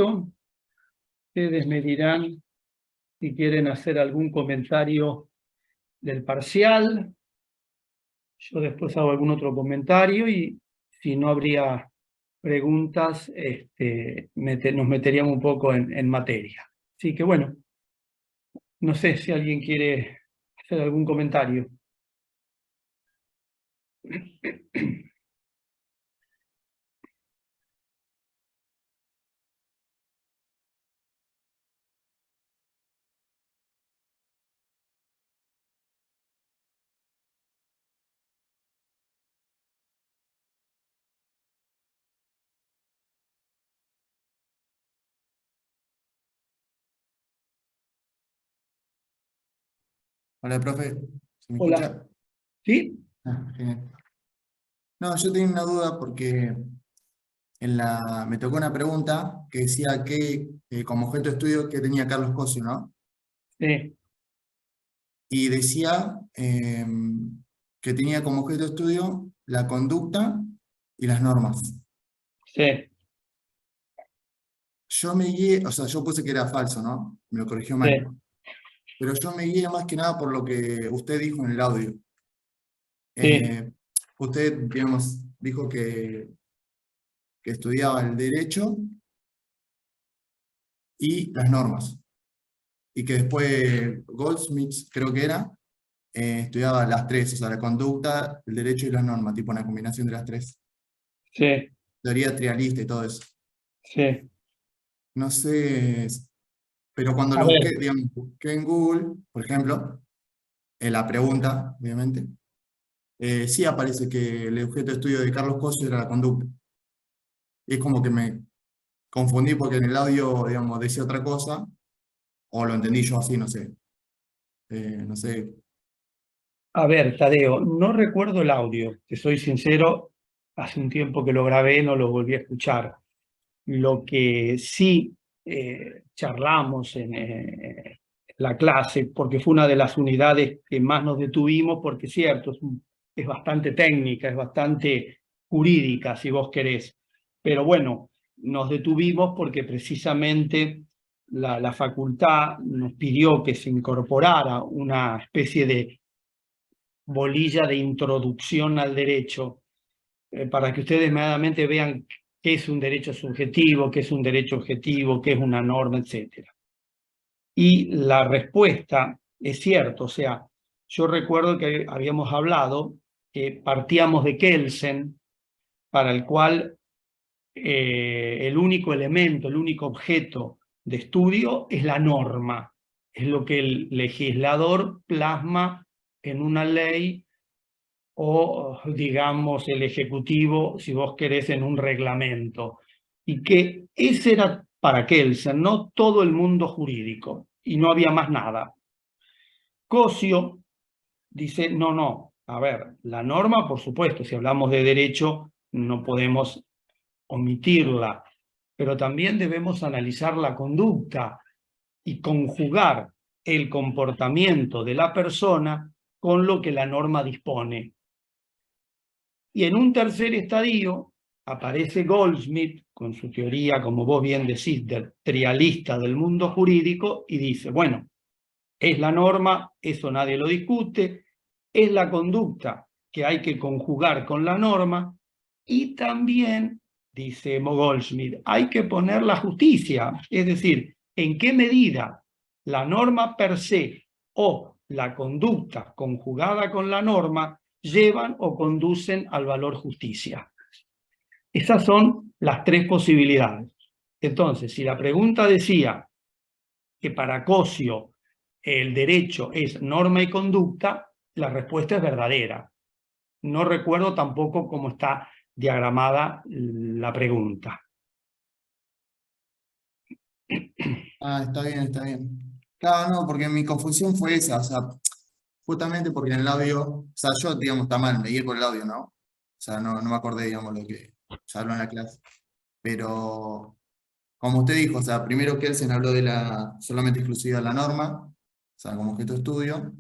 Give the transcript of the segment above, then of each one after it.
esto. Ustedes me dirán si quieren hacer algún comentario del parcial. Yo después hago algún otro comentario y si no habría preguntas, nos meteríamos un poco en materia. Así que bueno, no sé si alguien quiere hacer algún comentario. Hola, profe. ¿Se me Hola. escucha? ¿Sí? Genial. No, yo tenía una duda porque me tocó una pregunta que decía que como objeto de estudio que tenía Carlos Cosio, ¿no? Sí. Y decía que tenía como objeto de estudio la conducta y las normas. Sí. Yo me guié, o sea, yo puse que era falso, ¿no? Me lo corrigió Sí. mal. Pero yo me guié más que nada por lo que usted dijo en el audio. Sí. Usted, digamos, dijo que estudiaba el derecho y las normas. Y que después Goldsmith, creo que era, estudiaba las tres, o sea, la conducta, el derecho y las normas, tipo una combinación de las tres. Sí. Teoría trialista y todo eso. Sí. No sé, pero cuando A lo busqué, ver. digamos, busqué en Google, por ejemplo, en la pregunta, obviamente, sí aparece que el objeto de estudio de Carlos Cosio era la conducta. Y es como que me confundí porque en el audio, digamos, decía otra cosa, o lo entendí yo así, no sé. No sé. A ver, Tadeo, no recuerdo el audio, te soy sincero, hace un tiempo que lo grabé, no lo volví a escuchar. Lo que sí charlamos en la clase, porque fue una de las unidades que más nos detuvimos, porque es cierto, es bastante técnica, es bastante jurídica, si vos querés. Pero bueno, nos detuvimos porque precisamente la facultad nos pidió que se incorporara una especie de bolilla de introducción al derecho, para que ustedes medianamente vean qué es un derecho subjetivo, qué es un derecho objetivo, qué es una norma, etc. Y la respuesta es cierto, o sea, yo recuerdo que habíamos hablado que partíamos de Kelsen, para el cual el único elemento, el único objeto de estudio es la norma, es lo que el legislador plasma en una ley o, digamos, el ejecutivo, si vos querés, en un reglamento. Y que ese era para Kelsen, no todo el mundo jurídico, y no había más nada. Cosio dice, no, no, a ver, la norma, por supuesto, si hablamos de derecho, no podemos omitirla, pero también debemos analizar la conducta y conjugar el comportamiento de la persona con lo que la norma dispone. Y en un tercer estadio aparece Goldsmith con su teoría, como vos bien decís, del trialista del mundo jurídico y dice, bueno, es la norma, eso nadie lo discute, es la conducta que hay que conjugar con la norma y también, dice Goldsmith, hay que poner la justicia, es decir, en qué medida la norma per se o la conducta conjugada con la norma llevan o conducen al valor justicia. Esas son las tres posibilidades. Entonces, si la pregunta decía que para Cosio el derecho es norma y conducta, la respuesta es verdadera. No recuerdo tampoco cómo está diagramada la pregunta. Ah, está bien, está bien. Claro, no, porque mi confusión fue esa, o sea, justamente porque en el audio, o sea, yo, digamos, está mal, me guié por el audio, ¿no? O sea, no me acordé, digamos, lo que se habló en la clase. Pero, como usted dijo, o sea, primero Kelsen habló de la solamente exclusiva de la norma, o sea, como objeto de estudio,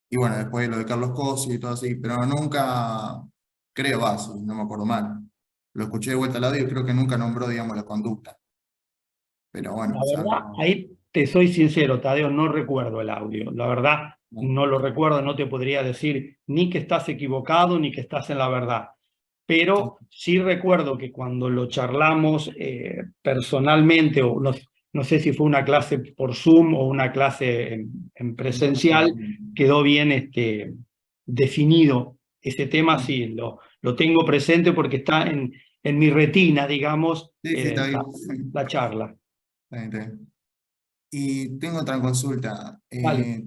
y bueno, después lo de Carlos Cosio y todo así, pero nunca, creo, no me acuerdo mal, lo escuché de vuelta al audio y creo que nunca nombró, digamos, la conducta. pero bueno, La o sea, verdad, no, ahí te soy sincero, Tadeo, no recuerdo el audio. La verdad, no, no lo recuerdo, no te podría decir ni que estás equivocado ni que estás en la verdad. sí, Pero sí recuerdo que cuando lo charlamos personalmente, o no, no sé si fue una clase por Zoom o una clase en presencial, quedó bien definido ese tema, sí, lo tengo presente porque está en mi retina, digamos, sí, sí, está bien. la charla. Está bien, está bien. Y tengo otra consulta. Vale.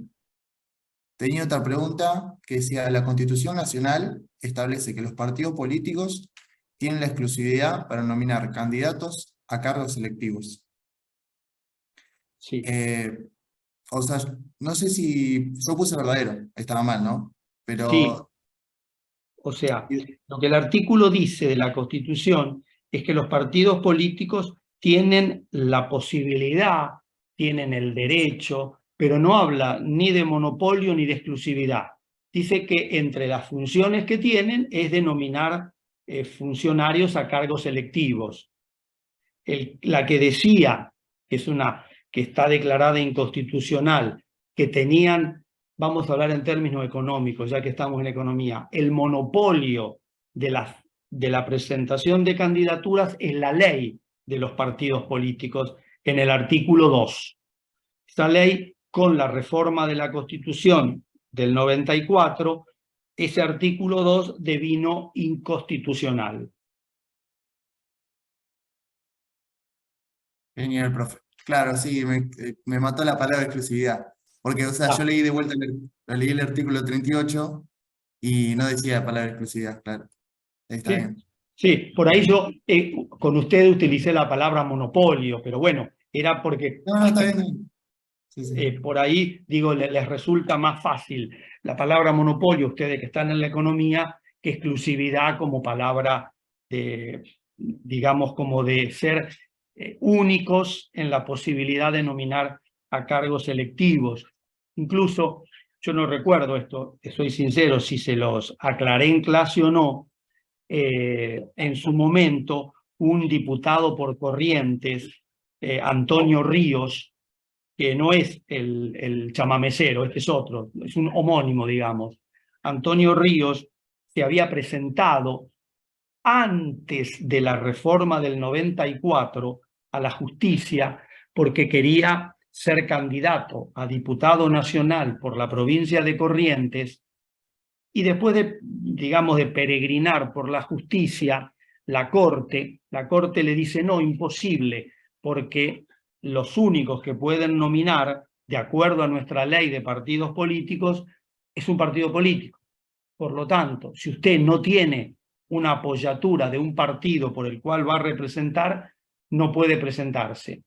Tenía otra pregunta que decía, la Constitución Nacional establece que los partidos políticos tienen la exclusividad para nominar candidatos a cargos electivos. Sí, Eh, o sea, no sé si yo puse verdadero, estaba mal, ¿no? sí, Pero, o sea, lo que el artículo dice de la Constitución es que los partidos políticos tienen la posibilidad, tienen el derecho, pero no habla ni de monopolio ni de exclusividad. Dice que entre las funciones que tienen es denominar funcionarios a cargos electivos. La que decía, que es una que está declarada inconstitucional, que tenían, vamos a hablar en términos económicos, ya que estamos en economía, el monopolio de la presentación de candidaturas es la ley de los partidos políticos en el artículo 2. Esta ley, con la reforma de la Constitución del 94, ese artículo 2 devino inconstitucional. genial, profe. Claro, sí, me mató la palabra exclusividad. Porque, o sea, yo leí de vuelta, leí el artículo 38 y no decía palabra exclusividad, claro. Está Sí, bien. sí, por ahí Bien. yo con ustedes utilicé la palabra monopolio, pero bueno, era porque No, no, está bien, está bien. Sí, sí. por ahí, digo, les resulta más fácil la palabra monopolio, ustedes que están en la economía, que exclusividad como palabra de, digamos, como de ser únicos en la posibilidad de nominar a cargos electivos. Incluso, yo no recuerdo esto, soy sincero, si se los aclaré en clase o no, en su momento un diputado por Corrientes, Antonio Ríos, que no es el chamamecero, este es otro, es un homónimo, digamos. Antonio Ríos se había presentado antes de la reforma del 94 a la justicia porque quería ser candidato a diputado nacional por la provincia de Corrientes y después de, digamos, de peregrinar por la justicia, la corte le dice no, imposible, porque los únicos que pueden nominar, de acuerdo a nuestra ley de partidos políticos, es un partido político. Por lo tanto, si usted no tiene una apoyatura de un partido por el cual va a representar, no puede presentarse.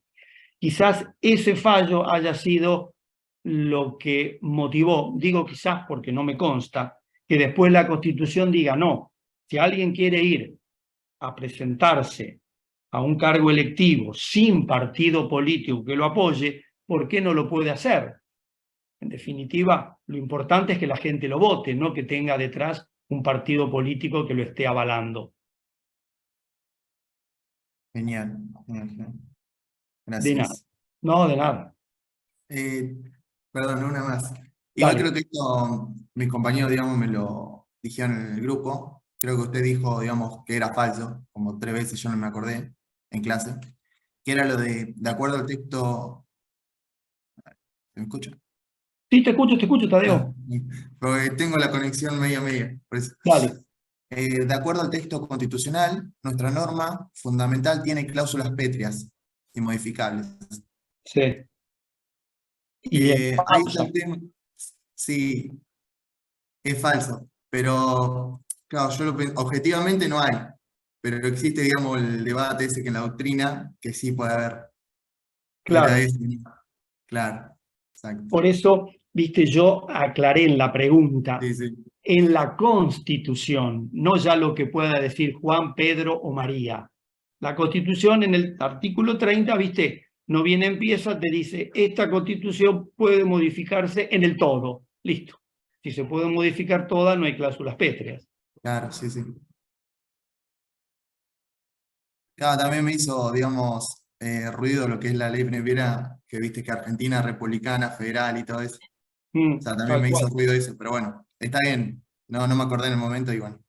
Quizás ese fallo haya sido lo que motivó, digo quizás porque no me consta, que después la Constitución diga no, si alguien quiere ir a presentarse a un cargo electivo sin partido político que lo apoye, ¿por qué no lo puede hacer? En definitiva, lo importante es que la gente lo vote, no que tenga detrás un partido político que lo esté avalando. Genial, genial, genial. De nada. Gracias. No, de nada. Eh, Perdón, una más. Igual Dale. creo que esto, mis compañeros, digamos, me lo dijeron en el grupo. Creo que usted dijo, digamos, que era falso, como 3 veces yo no me acordé en clase, que era lo de acuerdo al texto, ¿me escucha? Sí, te escucho, Ah, Tadeo. porque tengo la conexión media media, por eso. Dale. De acuerdo al texto constitucional, nuestra norma fundamental tiene cláusulas pétreas, inmodificables. Sí. Y es Ahí está falsa. el tema. Sí, es falso, pero claro, objetivamente no hay, pero existe, digamos, el debate ese que en la doctrina, que sí puede haber, que era Claro. ese. Claro, exacto. Por eso, viste, yo aclaré en la pregunta, Sí, sí, en la Constitución, no ya lo que pueda decir Juan, Pedro o María. La Constitución en el artículo 30, viste, no viene en pieza, te dice, esta Constitución puede modificarse en el todo. Listo. Si se puede modificar toda, no hay cláusulas pétreas. claro, sí, sí. Claro, también me hizo, digamos, ruido lo que es la ley Primavera, que viste que Argentina, republicana, federal y todo eso. O sea, también Tal me hizo cual. ruido eso, pero bueno, está bien. No, no me acordé en el momento y bueno,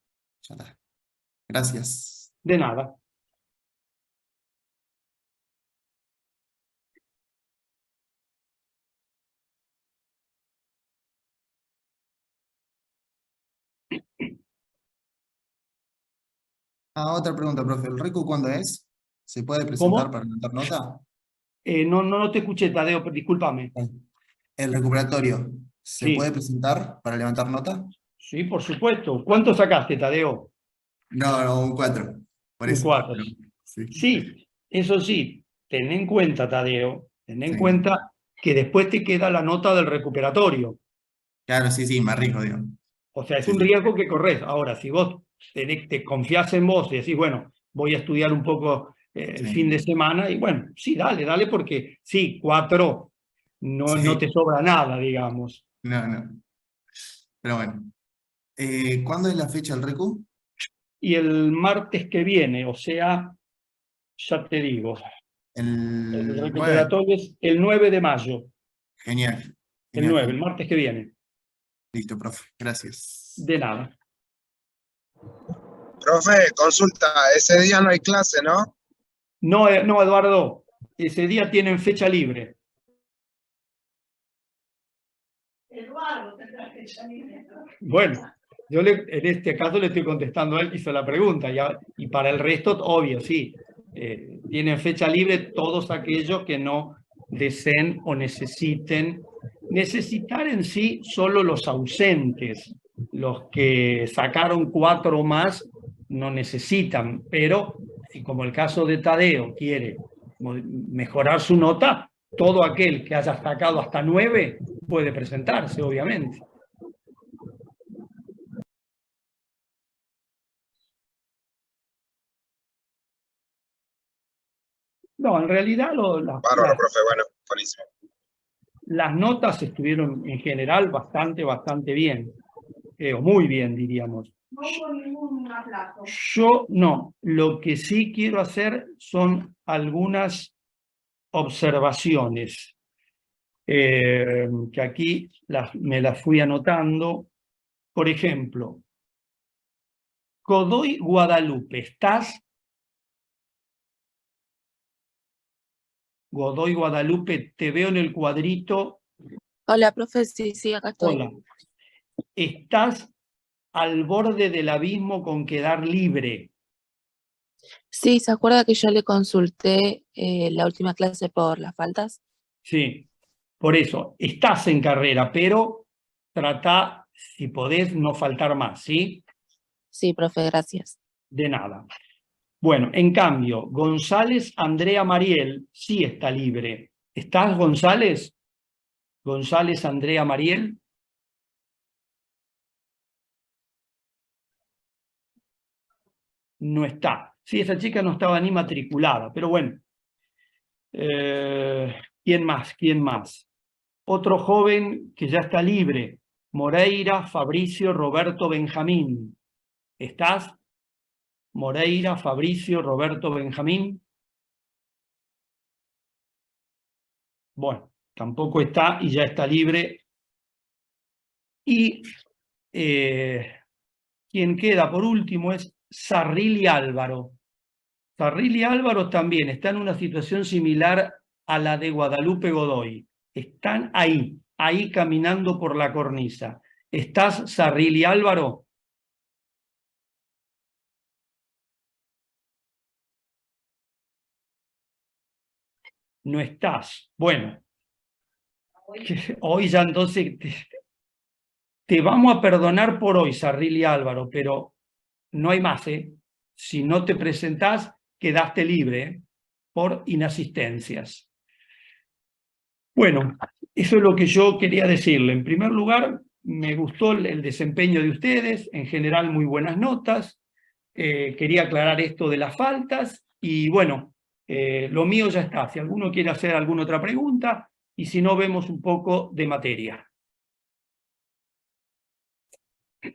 ya está. Gracias. De nada. Ah, otra pregunta, profe. ¿El RECU cuándo es? ¿Se puede presentar ¿Cómo? para levantar nota? No te escuché, Tadeo, discúlpame. El recuperatorio, ¿se puede Sí, presentar para levantar nota? sí, por supuesto. ¿Cuánto sacaste, Tadeo? No, no, un 4. Por Un eso. 4. Pero, sí, Sí, eso sí, ten en cuenta, Tadeo, ten en sí. cuenta que después te queda la nota del recuperatorio. Claro, sí, sí, me arriesgo, digo. O sea, es Sí, un sí, riesgo que corres. Ahora, si vos te confías en vos y decís, bueno, voy a estudiar un poco el fin de sí, semana, y bueno, sí, dale, dale, porque sí, 4 no te sí. sobra nada, digamos. No, no. Pero bueno. ¿Cuándo es la fecha del RECU? Y el martes que viene, o sea, ya te digo, el El 9. recuperatorio es el 9 de mayo, Genial, el genial, 9, el genial. martes que viene. Listo, profe. Gracias. De nada. Profe, consulta, ese día no hay clase, ¿no? No, no, Eduardo, ese día tienen fecha libre. Eduardo tendrá fecha libre. Bueno, en este caso le estoy contestando a él, hizo la pregunta, y para el resto, obvio, sí. Tienen fecha libre todos aquellos que no deseen o necesiten. Necesitar en sí solo los ausentes, los que sacaron 4 más no necesitan, pero si como el caso de Tadeo quiere mejorar su nota, todo aquel que haya sacado hasta 9 puede presentarse, obviamente. No, en realidad Bárbaro, profe, bueno, buenísimo. las notas estuvieron en general bastante bien, o muy bien, diríamos. No hubo ningún aplazo. Yo no, lo que sí quiero hacer son algunas observaciones, que aquí me las fui anotando. Por ejemplo, Godoy Guadalupe, ¿estás? Godoy Guadalupe, te veo en el cuadrito. Hola, profe, sí, acá estoy. Hola. ¿Estás al borde del abismo con quedar libre? Sí, ¿se acuerda que yo le consulté la última clase por las faltas? Sí, por eso, estás en carrera, pero trata, si podés, no faltar más, ¿sí? Sí, profe, gracias. De nada. Bueno, en cambio, González Andrea Mariel sí está libre. ¿Estás, González? González Andrea Mariel. No está. Sí, esa chica no estaba ni matriculada, pero bueno. ¿Quién más? ¿Quién más? Otro joven que ya está libre, Moreira Fabricio Roberto Benjamín. ¿Estás? Moreira Fabricio Roberto Benjamín. Bueno, tampoco está y ya está libre. Y quien queda por último es Sarrilli Álvaro. Sarrilli Álvaro también está en una situación similar a la de Guadalupe Godoy. Están ahí caminando por la cornisa. ¿Estás, Sarrilli Álvaro? No estás. Bueno, hoy ya entonces te vamos a perdonar por hoy, Sarrilli Álvaro, pero no hay más, ¿eh? Si no te presentás, quedaste libre, ¿eh? Por inasistencias. Bueno, eso es lo que yo quería decirle. En primer lugar, me gustó el desempeño de ustedes, en general muy buenas notas. Quería aclarar esto de las faltas y bueno, lo mío ya está. Si alguno quiere hacer alguna otra pregunta y si no, vemos un poco de materia.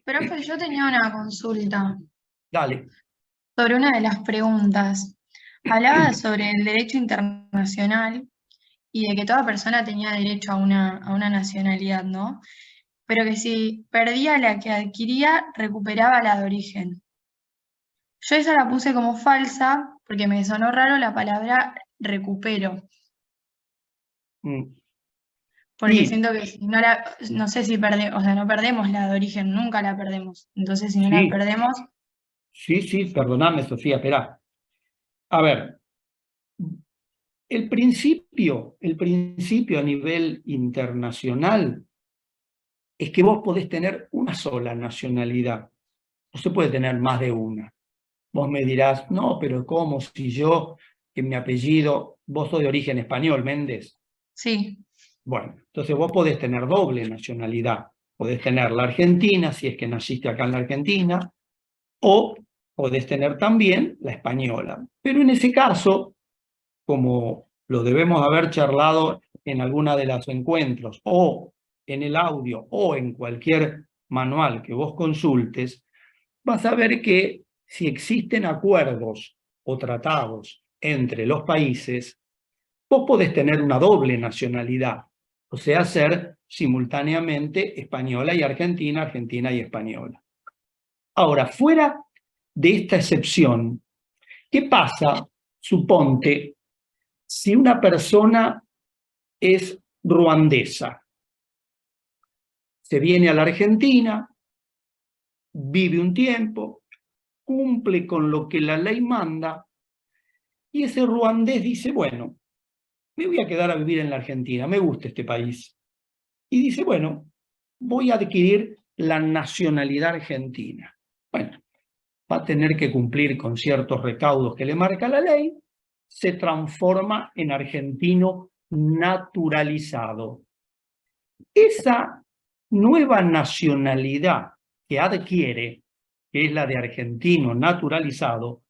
Profe, yo tenía una consulta Dale. sobre una de las preguntas. hablaba sobre el derecho internacional y de que toda persona tenía derecho a una nacionalidad, ¿no? Pero que si perdía la que adquiría, recuperaba la de origen. Yo esa la puse como falsa porque me sonó raro la palabra recupero, Mm. porque Sí, siento que si no la, no sé si perdemos, o sea, no perdemos la de origen, nunca la perdemos. Entonces, si no la sí, perdemos, sí, perdóname, Sofía, espera. A ver, el principio a nivel internacional es que vos podés tener una sola nacionalidad. No se puede tener más de una. Vos me dirás, no, pero ¿cómo? Si yo, que mi apellido, vos sos de origen español, Méndez. sí. Bueno, entonces vos podés tener doble nacionalidad. Podés tener la argentina, si es que naciste acá en la Argentina, o podés tener también la española. Pero en ese caso, como lo debemos haber charlado en alguna de los encuentros, o en el audio, o en cualquier manual que vos consultes, vas a ver que si existen acuerdos o tratados entre los países, vos podés tener una doble nacionalidad, o sea, ser simultáneamente española y argentina, argentina y española. Ahora, fuera de esta excepción, ¿qué pasa? Suponte, si una persona es ruandesa, se viene a la Argentina, vive un tiempo, cumple con lo que la ley manda, y ese ruandés dice, bueno, me voy a quedar a vivir en la Argentina, me gusta este país. Y dice, bueno, voy a adquirir la nacionalidad argentina. Bueno, va a tener que cumplir con ciertos recaudos que le marca la ley, se transforma en argentino naturalizado. Esa nueva nacionalidad que adquiere, que es la de argentino naturalizado,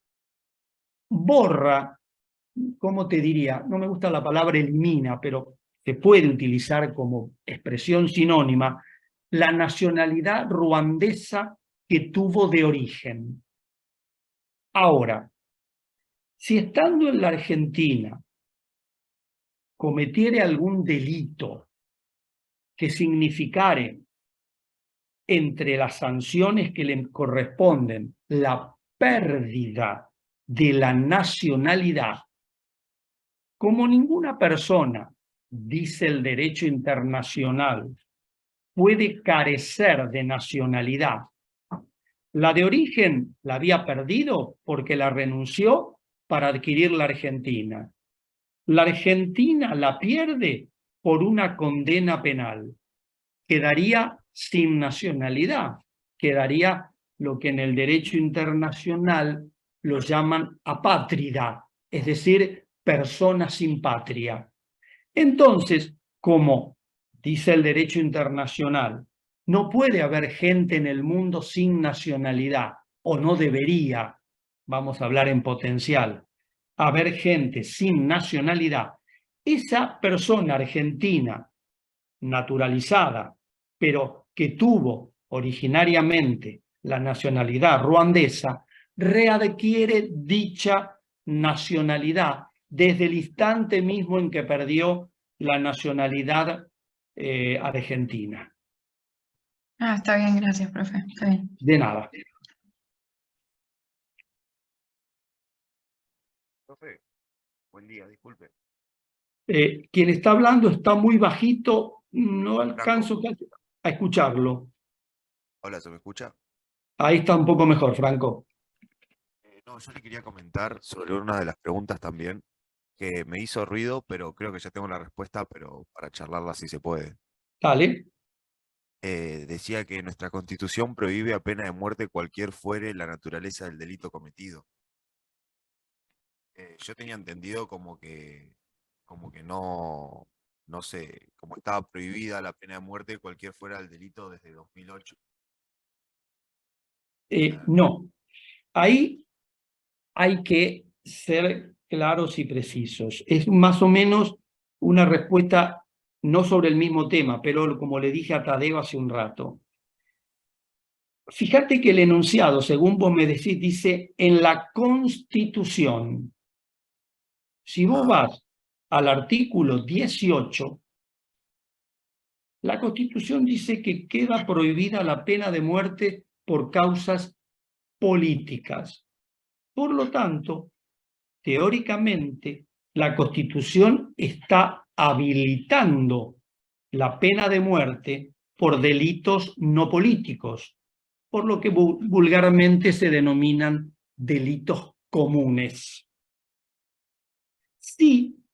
borra, ¿cómo te diría? No me gusta la palabra elimina, pero se puede utilizar como expresión sinónima, la nacionalidad ruandesa que tuvo de origen. Ahora, si estando en la Argentina cometiere algún delito que significare entre las sanciones que le corresponden la pérdida de la nacionalidad, como ninguna persona, dice el derecho internacional, puede carecer de nacionalidad. La de origen la había perdido porque la renunció para adquirir la Argentina. La Argentina la pierde por una condena penal. Quedaría sin nacionalidad, quedaría lo que en el derecho internacional lo llaman apátrida, es decir, persona sin patria. Entonces, como dice el derecho internacional, no puede haber gente en el mundo sin nacionalidad, o no debería, vamos a hablar en potencial, haber gente sin nacionalidad. Esa persona argentina naturalizada, pero que tuvo originariamente la nacionalidad ruandesa, readquiere dicha nacionalidad desde el instante mismo en que perdió la nacionalidad argentina. Ah, está bien, gracias, profe. Está bien. De nada. Profe, buen día, disculpe. Quien está hablando está muy bajito, no Franco, alcanzo a escucharlo. hola, ¿se me escucha? Ahí está un poco mejor, Franco. No, yo le quería comentar sobre una de las preguntas también que me hizo ruido, pero creo que ya tengo la respuesta, pero para charlarla si se puede. Dale. Decía que nuestra Constitución prohíbe a pena de muerte cualquier fuere la naturaleza del delito cometido. Yo tenía entendido como que no, no sé, como estaba prohibida la pena de muerte cualquier fuera el delito desde 2008. No, ahí hay que ser claros y precisos. Es más o menos una respuesta no sobre el mismo tema, pero como le dije a Tadeo hace un rato. Fíjate que el enunciado, según vos me decís, dice en la Constitución. Si vos vas al artículo 18, la Constitución dice que queda prohibida la pena de muerte por causas políticas. Por lo tanto, teóricamente, la Constitución está habilitando la pena de muerte por delitos no políticos, por lo que vulgarmente se denominan delitos comunes.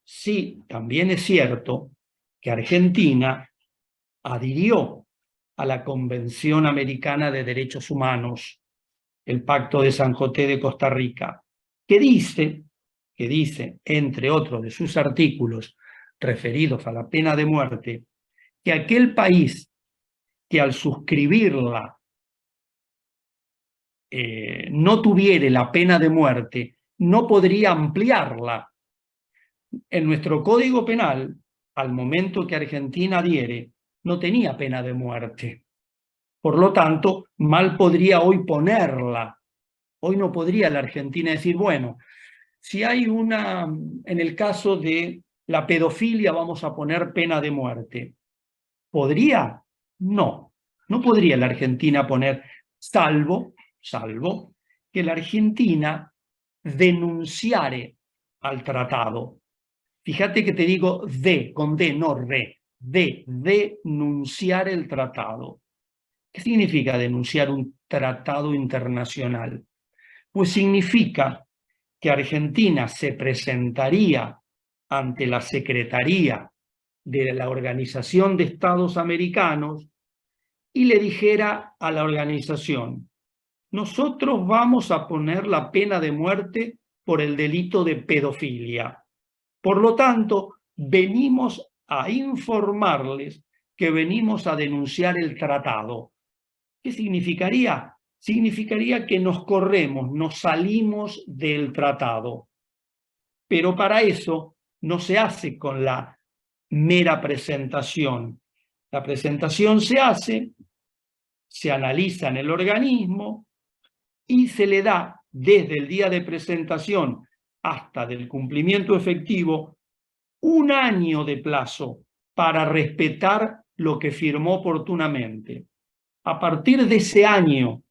Sí, también es cierto que Argentina adhirió a la Convención Americana de Derechos Humanos, el Pacto de San José de Costa Rica, que dice, entre otros de sus artículos referidos a la pena de muerte, que aquel país que al suscribirla no tuviere la pena de muerte, no podría ampliarla. En nuestro Código Penal, al momento que Argentina adhiere, no tenía pena de muerte. Por lo tanto, mal podría hoy ponerla. Hoy no podría la Argentina decir, bueno, si hay en el caso de la pedofilia vamos a poner pena de muerte. ¿Podría? No podría la Argentina poner, salvo que la Argentina denunciare al tratado. Fíjate que te digo con D, no re, de denunciar el tratado. ¿Qué significa denunciar un tratado internacional? Pues significa que Argentina se presentaría ante la Secretaría de la Organización de Estados Americanos y le dijera a la organización, nosotros vamos a poner la pena de muerte por el delito de pedofilia. Por lo tanto, venimos a informarles que venimos a denunciar el tratado. ¿Qué significaría? Significaría que nos corremos, nos salimos del tratado. Pero para eso no se hace con la mera presentación. La presentación se hace, se analiza en el organismo y se le da desde el día de presentación hasta del cumplimiento efectivo 1 año de plazo para respetar lo que firmó oportunamente. A partir de ese año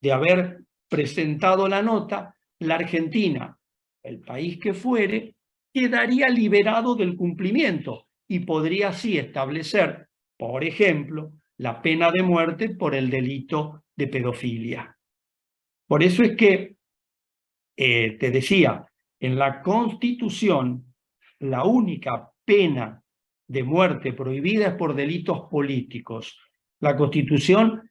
de haber presentado la nota, la Argentina, el país que fuere, quedaría liberado del cumplimiento y podría así establecer, por ejemplo, la pena de muerte por el delito de pedofilia. Por eso es que, te decía, en la Constitución, la única pena de muerte prohibida es por delitos políticos. La Constitución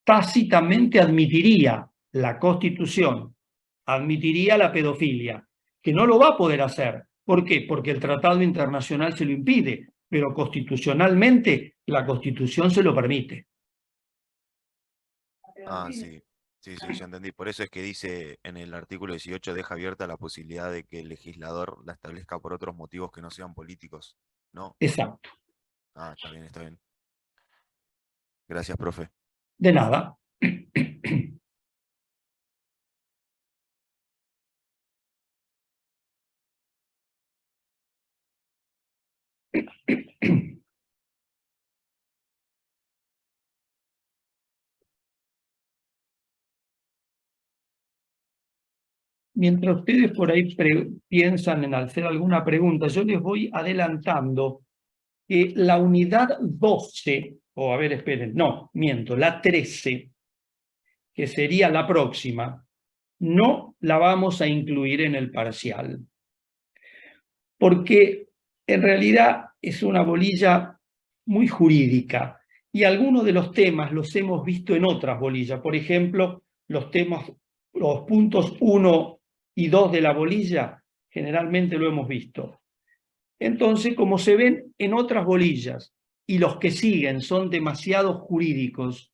tácitamente admitiría la Constitución, admitiría la pedofilia, que no lo va a poder hacer. ¿Por qué? Porque el tratado internacional se lo impide, pero constitucionalmente la Constitución se lo permite. Ah, sí, ya entendí. Por eso es que dice en el artículo 18, deja abierta la posibilidad de que el legislador la establezca por otros motivos que no sean políticos, ¿no? Exacto. Ah, está bien, está bien. Gracias, profe. De nada. Mientras ustedes por ahí piensan en hacer alguna pregunta, yo les voy adelantando que la unidad 12, o a ver, esperen, no, miento, la 13, que sería la próxima, no la vamos a incluir en el parcial. Porque en realidad es una bolilla muy jurídica y algunos de los temas los hemos visto en otras bolillas. Por ejemplo, los puntos 1 y 2 de la bolilla, generalmente lo hemos visto. Entonces, como se ven en otras bolillas y los que siguen son demasiado jurídicos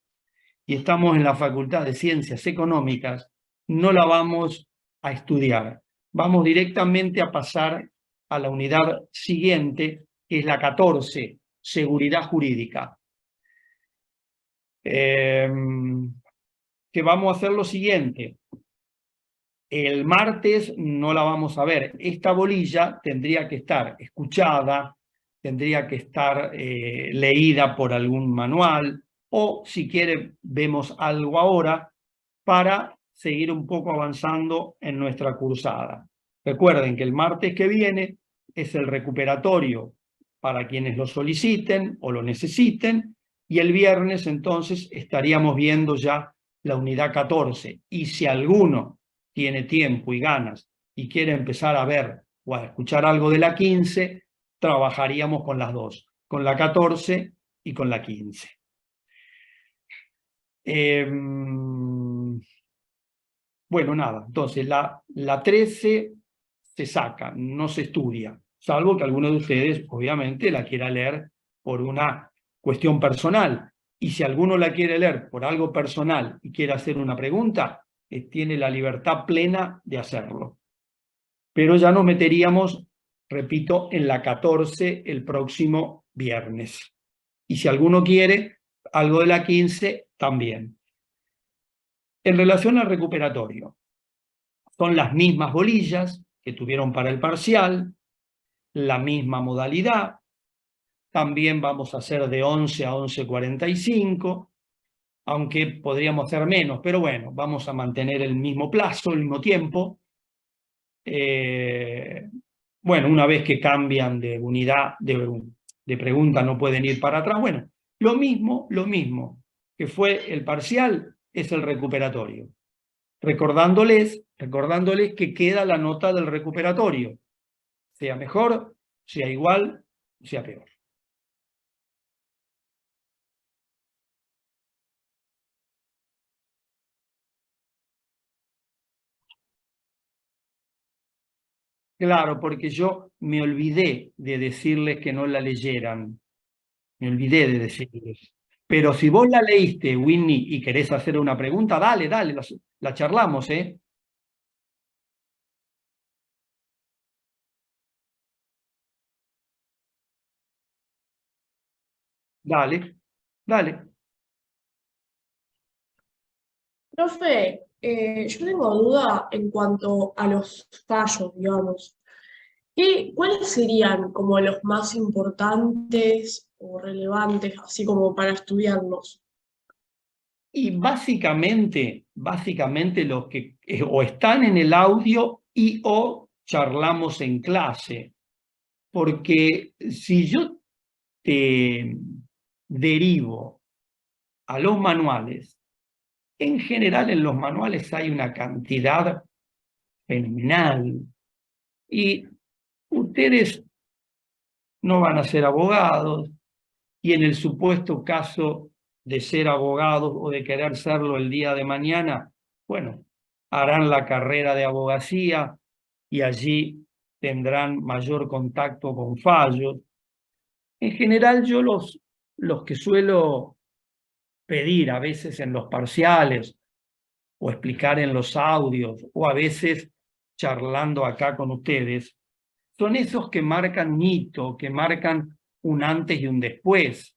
y estamos en la Facultad de Ciencias Económicas, no la vamos a estudiar. Vamos directamente a pasar a la unidad siguiente, que es la 14, Seguridad Jurídica. Que vamos a hacer lo siguiente. El martes no la vamos a ver. Esta bolilla tendría que estar escuchada, tendría que estar leída por algún manual, o si quiere vemos algo ahora para seguir un poco avanzando en nuestra cursada. Recuerden que el martes que viene es el recuperatorio para quienes lo soliciten o lo necesiten, y el viernes entonces estaríamos viendo ya la unidad 14. Y si alguno tiene tiempo y ganas y quiere empezar a ver o a escuchar algo de la 15, trabajaríamos con las dos, con la 14 y con la 15. Bueno, nada, entonces la 13 se saca, no se estudia, salvo que alguno de ustedes obviamente la quiera leer por una cuestión personal. Y si alguno la quiere leer por algo personal y quiere hacer una pregunta, tiene la libertad plena de hacerlo. Pero ya nos meteríamos, repito, en la 14 el próximo viernes. Y si alguno quiere algo de la 15, también. En relación al recuperatorio, son las mismas bolillas que tuvieron para el parcial, la misma modalidad, también vamos a hacer de 11 a 11:45, aunque podríamos hacer menos, pero bueno, vamos a mantener el mismo plazo, el mismo tiempo. Bueno, una vez que cambian de unidad, de pregunta, no pueden ir para atrás. Bueno, lo mismo que fue el parcial es el recuperatorio. Recordándoles que queda la nota del recuperatorio, sea mejor, sea igual, sea peor. Claro, porque yo me olvidé de decirles que no la leyeran. Me olvidé de decirles. Pero si vos la leíste, Winnie, y querés hacer una pregunta, dale, la charlamos, ¿eh? Dale, dale. Profe, yo tengo duda en cuanto a los fallos, digamos. ¿Cuáles serían como los más importantes o relevantes, así como para estudiarlos? Y básicamente los que o están en el audio y o charlamos en clase. Porque si yo te derivo a los manuales, en general en los manuales hay una cantidad fenomenal. Y ustedes no van a ser abogados, y en el supuesto caso de ser abogados o de querer serlo el día de mañana, bueno, harán la carrera de abogacía y allí tendrán mayor contacto con fallos. En general yo los que suelo pedir a veces en los parciales o explicar en los audios o a veces charlando acá con ustedes, son esos que marcan un hito, que marcan un antes y un después.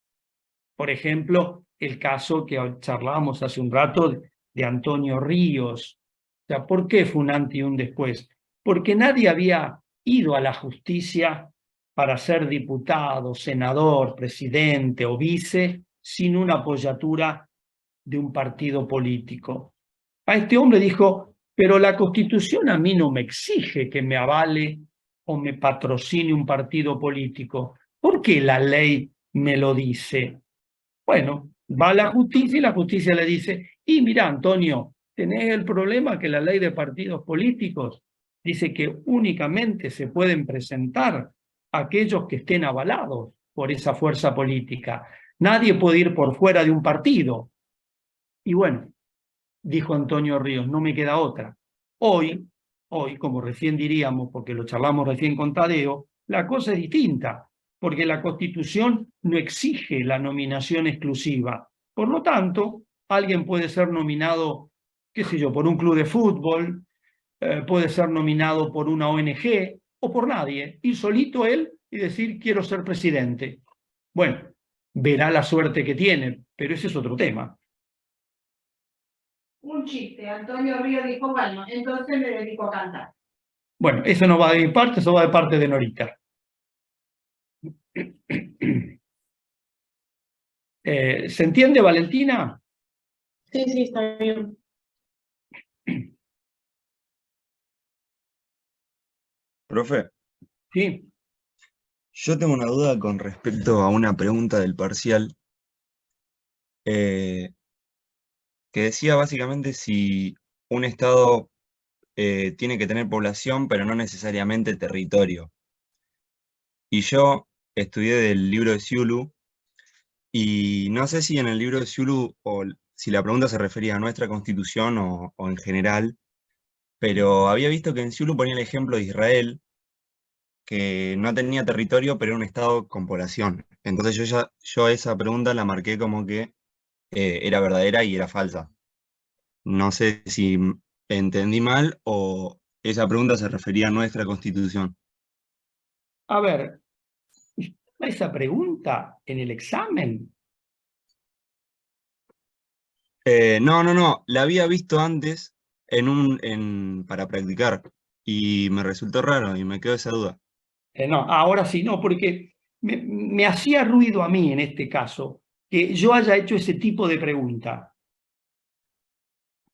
Por ejemplo, el caso que charlábamos hace un rato de Antonio Ríos. O sea, ¿por qué fue un antes y un después? Porque nadie había ido a la justicia para ser diputado, senador, presidente o vice sin una apoyatura de un partido político. A este hombre dijo, pero la Constitución a mí no me exige que me avale o me patrocine un partido político. ¿Por qué la ley me lo dice? Bueno, va a la justicia y la justicia le dice, y mira, Antonio, tenés el problema que la ley de partidos políticos dice que únicamente se pueden presentar aquellos que estén avalados por esa fuerza política. Nadie puede ir por fuera de un partido. Y bueno, dijo Antonio Ríos, no me queda otra. Hoy, como recién diríamos, porque lo charlamos recién con Tadeo, la cosa es distinta, porque la Constitución no exige la nominación exclusiva. Por lo tanto, alguien puede ser nominado, qué sé yo, por un club de fútbol, puede ser nominado por una ONG o por nadie, ir solito él y decir quiero ser presidente. Bueno, verá la suerte que tiene, pero ese es otro tema. un chiste. Antonio Río dijo, bueno, entonces me dedico a cantar. Bueno, eso no va de mi parte, eso va de parte de Norita. ¿Se entiende, Valentina? Sí, sí, está bien. Profe, Sí. yo tengo una duda con respecto a una pregunta del parcial que decía básicamente si un estado tiene que tener población, pero no necesariamente territorio. Y yo estudié del libro de Siulu y no sé si en el libro de Siulu o si la pregunta se refería a nuestra constitución o en general, pero había visto que en Siulu ponía el ejemplo de Israel, que no tenía territorio, pero era un estado con población. Entonces yo esa pregunta la marqué como que era verdadera y era falsa. No sé si entendí mal o esa pregunta se refería a nuestra constitución. A ver, esa pregunta en el examen. No, la había visto antes para practicar y me resultó raro y me quedó esa duda. No, ahora sí, no, porque me hacía ruido a mí en este caso que yo haya hecho ese tipo de pregunta.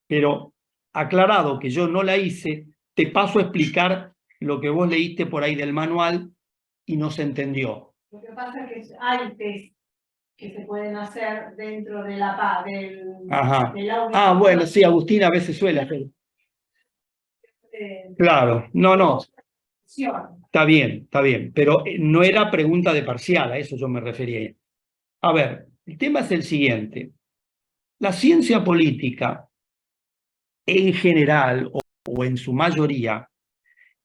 Pero aclarado que yo no la hice, te paso a explicar lo que vos leíste por ahí del manual y no se entendió. Lo que pasa es que hay test que se pueden hacer dentro de la PA, Ajá. del audio. Ah, bueno, sí, Agustín a veces suele hacer. Claro, no, está bien, pero no era pregunta de parcial, a eso yo me refería. A ver, el tema es el siguiente. La ciencia política, en general o en su mayoría,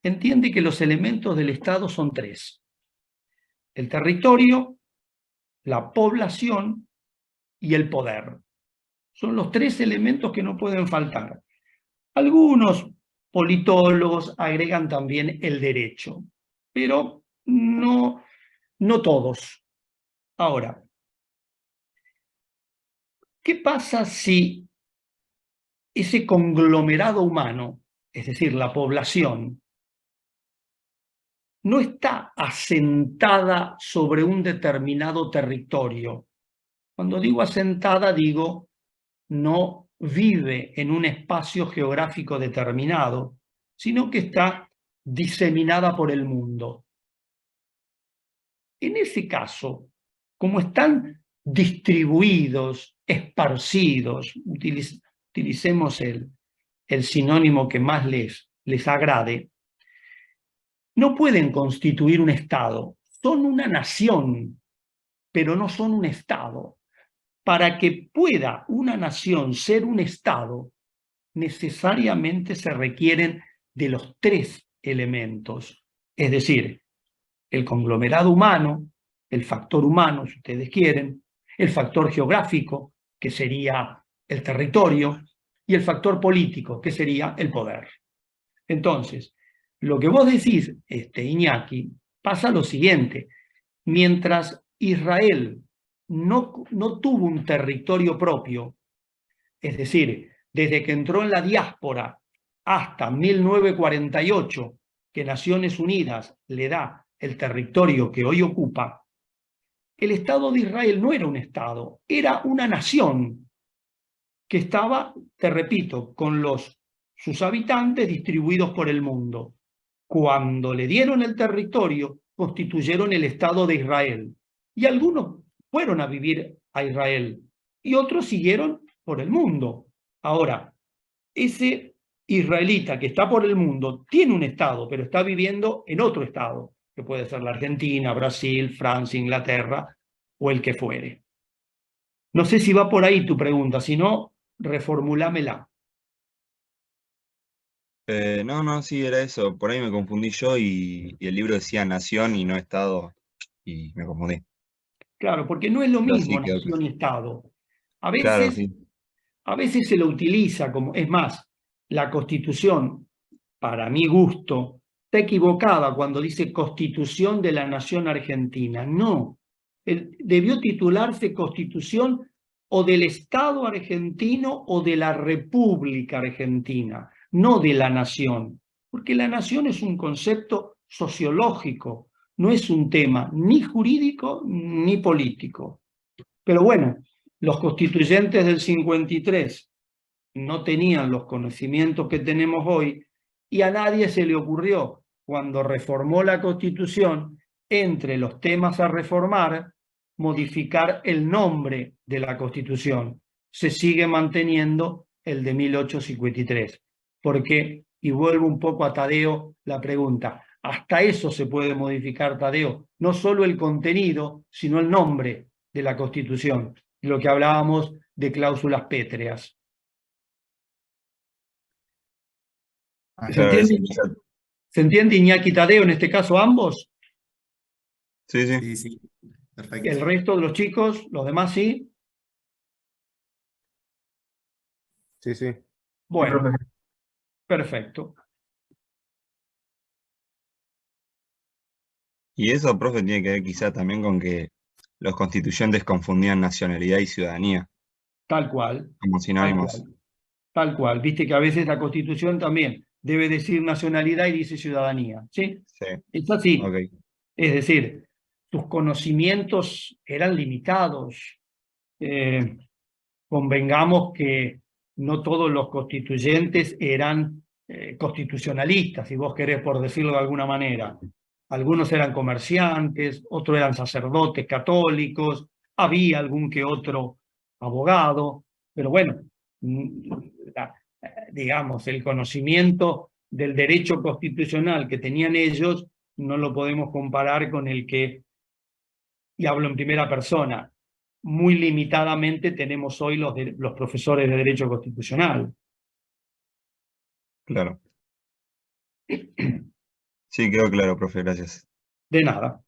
entiende que los elementos del Estado son tres: el territorio, la población y el poder. Son los tres elementos que no pueden faltar. Algunos politólogos agregan también el derecho, pero no todos. Ahora, ¿qué pasa si ese conglomerado humano, es decir, la población, no está asentada sobre un determinado territorio? Cuando digo asentada, digo no vive en un espacio geográfico determinado, sino que está diseminada por el mundo. En ese caso, como están distribuidos, esparcidos, utilicemos el sinónimo que más les agrade, no pueden constituir un Estado. Son una nación, pero no son un Estado. Para que pueda una nación ser un Estado, necesariamente se requieren de los tres elementos, es decir, el conglomerado humano, el factor humano, si ustedes quieren, el factor geográfico, que sería el territorio, y el factor político, que sería el poder. Entonces, lo que vos decís, Iñaki, pasa lo siguiente: mientras Israel no tuvo un territorio propio, es decir, desde que entró en la diáspora hasta 1948, que Naciones Unidas le da el territorio que hoy ocupa, el Estado de Israel no era un Estado, era una nación que estaba, te repito, con sus habitantes distribuidos por el mundo. Cuando le dieron el territorio, constituyeron el Estado de Israel. Y algunos fueron a vivir a Israel y otros siguieron por el mundo. Ahora, ese israelita que está por el mundo tiene un Estado, pero está viviendo en otro Estado, que puede ser la Argentina, Brasil, Francia, Inglaterra o el que fuere. No sé si va por ahí tu pregunta, si no, reformulámela. No, sí, era eso. Por ahí me confundí yo y el libro decía nación y no estado y me confundí. Claro, porque no es lo Pero mismo sí quedó claro. nación y Estado. A Claro, veces, sí. a veces se lo utiliza como, es más, la Constitución, para mi gusto, está equivocada cuando dice Constitución de la Nación Argentina. No, debió titularse Constitución o del Estado argentino o de la República Argentina, no de la nación, porque la nación es un concepto sociológico, no es un tema ni jurídico ni político. Pero bueno, los constituyentes del 53 no tenían los conocimientos que tenemos hoy y a nadie se le ocurrió, cuando reformó la Constitución, entre los temas a reformar, modificar el nombre de la Constitución. Se sigue manteniendo el de 1853. Porque, y vuelvo un poco a Tadeo la pregunta, hasta eso se puede modificar, Tadeo, no solo el contenido, sino el nombre de la Constitución, lo que hablábamos de cláusulas pétreas. ¿Se Claro, entiende? ¿Se entiende, Iñaki y Tadeo, en este caso ambos? Sí, sí. Sí, sí, perfecto. El resto de los chicos, los demás sí. Sí, sí. Bueno, perfecto. Y eso, profe, tiene que ver quizá también con que los constituyentes confundían nacionalidad y ciudadanía Tal cual. como Tal sinónimos. cual. Tal cual. Viste que a veces la Constitución también debe decir nacionalidad y dice ciudadanía. ¿Sí? Sí, Es así. ok. Es decir, tus conocimientos eran limitados. Convengamos que no todos los constituyentes eran constitucionalistas, si vos querés, por decirlo de alguna manera. Algunos eran comerciantes, otros eran sacerdotes católicos, había algún que otro abogado, pero bueno, digamos, el conocimiento del derecho constitucional que tenían ellos no lo podemos comparar con el que, y hablo en primera persona, muy limitadamente tenemos hoy los profesores de Derecho Constitucional. Claro. Sí, quedó claro, profe, gracias. De nada.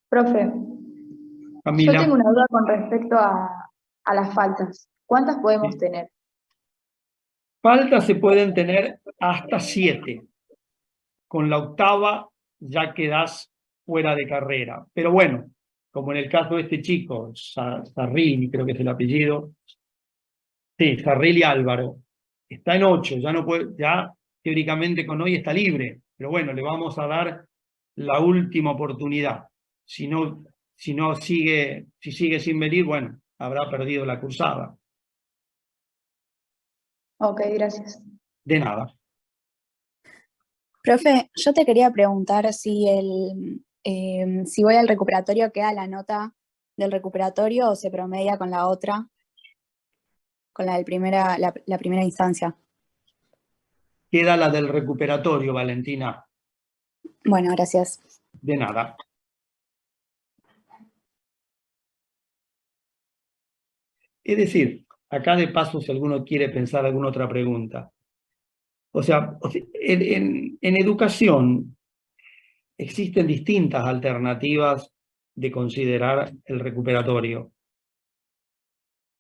Profe, yo Camila. tengo una duda con respecto a las faltas. ¿Cuántas podemos Sí. tener? Faltas se pueden tener hasta 7. Con la 8ª ya quedás fuera de carrera. Pero bueno, como en el caso de este chico, Sarrilli, creo que es el apellido. Sí, Sarrilli Álvaro. Está en 8, ya no puede, ya teóricamente con hoy está libre. Pero bueno, le vamos a dar la última oportunidad. Si sigue sin venir, bueno, habrá perdido la cursada. Ok, gracias. De nada. Profe, yo te quería preguntar si si voy al recuperatorio, ¿queda la nota del recuperatorio o se promedia con la otra? Con la primera instancia. Queda la del recuperatorio, Valentina. Bueno, gracias. De nada. Es decir, acá de paso, si alguno quiere pensar alguna otra pregunta. O sea, en educación existen distintas alternativas de considerar el recuperatorio.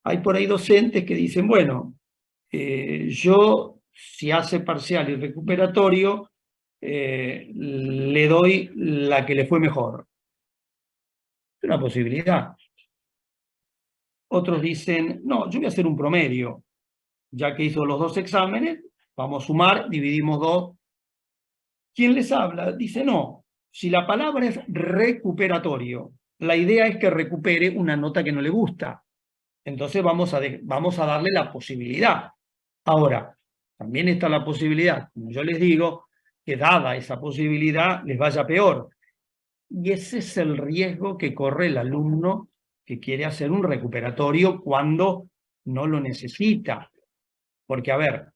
Hay por ahí docentes que dicen, bueno, yo si hace parcial y recuperatorio, le doy la que le fue mejor. Es una posibilidad. Otros dicen, no, yo voy a hacer un promedio. Ya que hizo los 2 exámenes, vamos a sumar, dividimos 2. ¿Quién les habla? Dice, no, si la palabra es recuperatorio, la idea es que recupere una nota que no le gusta. Entonces vamos a darle la posibilidad. Ahora, también está la posibilidad, como yo les digo, que dada esa posibilidad les vaya peor. Y ese es el riesgo que corre el alumno que quiere hacer un recuperatorio cuando no lo necesita. Porque, a ver,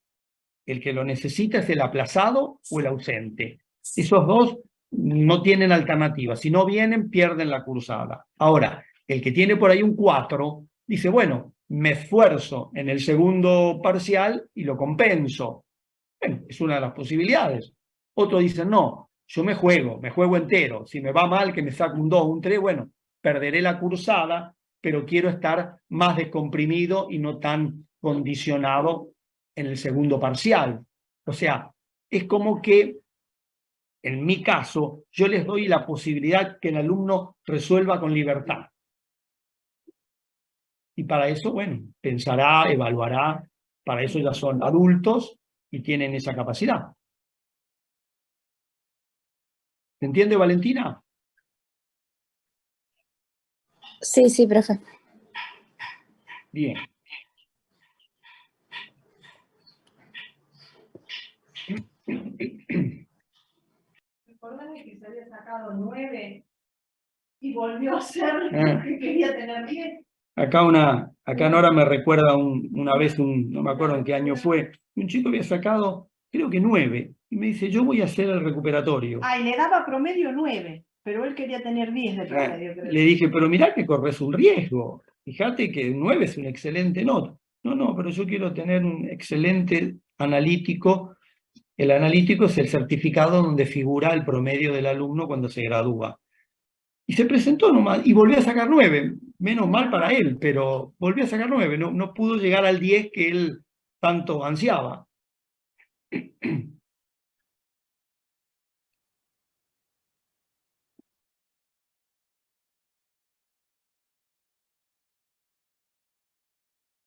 el que lo necesita es el aplazado o el ausente. Esos dos no tienen alternativa. Si no vienen, pierden la cursada. Ahora, el que tiene por ahí un 4, dice, bueno, me esfuerzo en el segundo parcial y lo compenso. Bueno, es una de las posibilidades. Otros dicen, no, yo me juego entero. Si me va mal, que me saque un 2, un 3, bueno, perderé la cursada, pero quiero estar más descomprimido y no tan condicionado en el segundo parcial. O sea, es como que En mi caso, yo les doy la posibilidad que el alumno resuelva con libertad. Y para eso, bueno, pensará, evaluará, para eso ya son adultos y tienen esa capacidad. ¿Se entiende, Valentina? Sí, sí, profe. Bien. Recordame que se había sacado 9 y volvió a ser lo que quería tener 10. Acá Nora me recuerda una vez, no me acuerdo en qué año fue, un chico había sacado, creo que 9, y me dice, yo voy a hacer el recuperatorio. Ah, y le daba promedio 9, pero él quería tener 10 de promedio, creo. Le dije, pero mirá que corres un riesgo. Fíjate que 9 es una excelente nota. No, pero yo quiero tener un excelente analítico. El analítico es el certificado donde figura el promedio del alumno cuando se gradúa. Y se presentó nomás y volvió a sacar 9. Menos mal para él, pero volvió a sacar 9. No pudo llegar al 10 que él tanto ansiaba.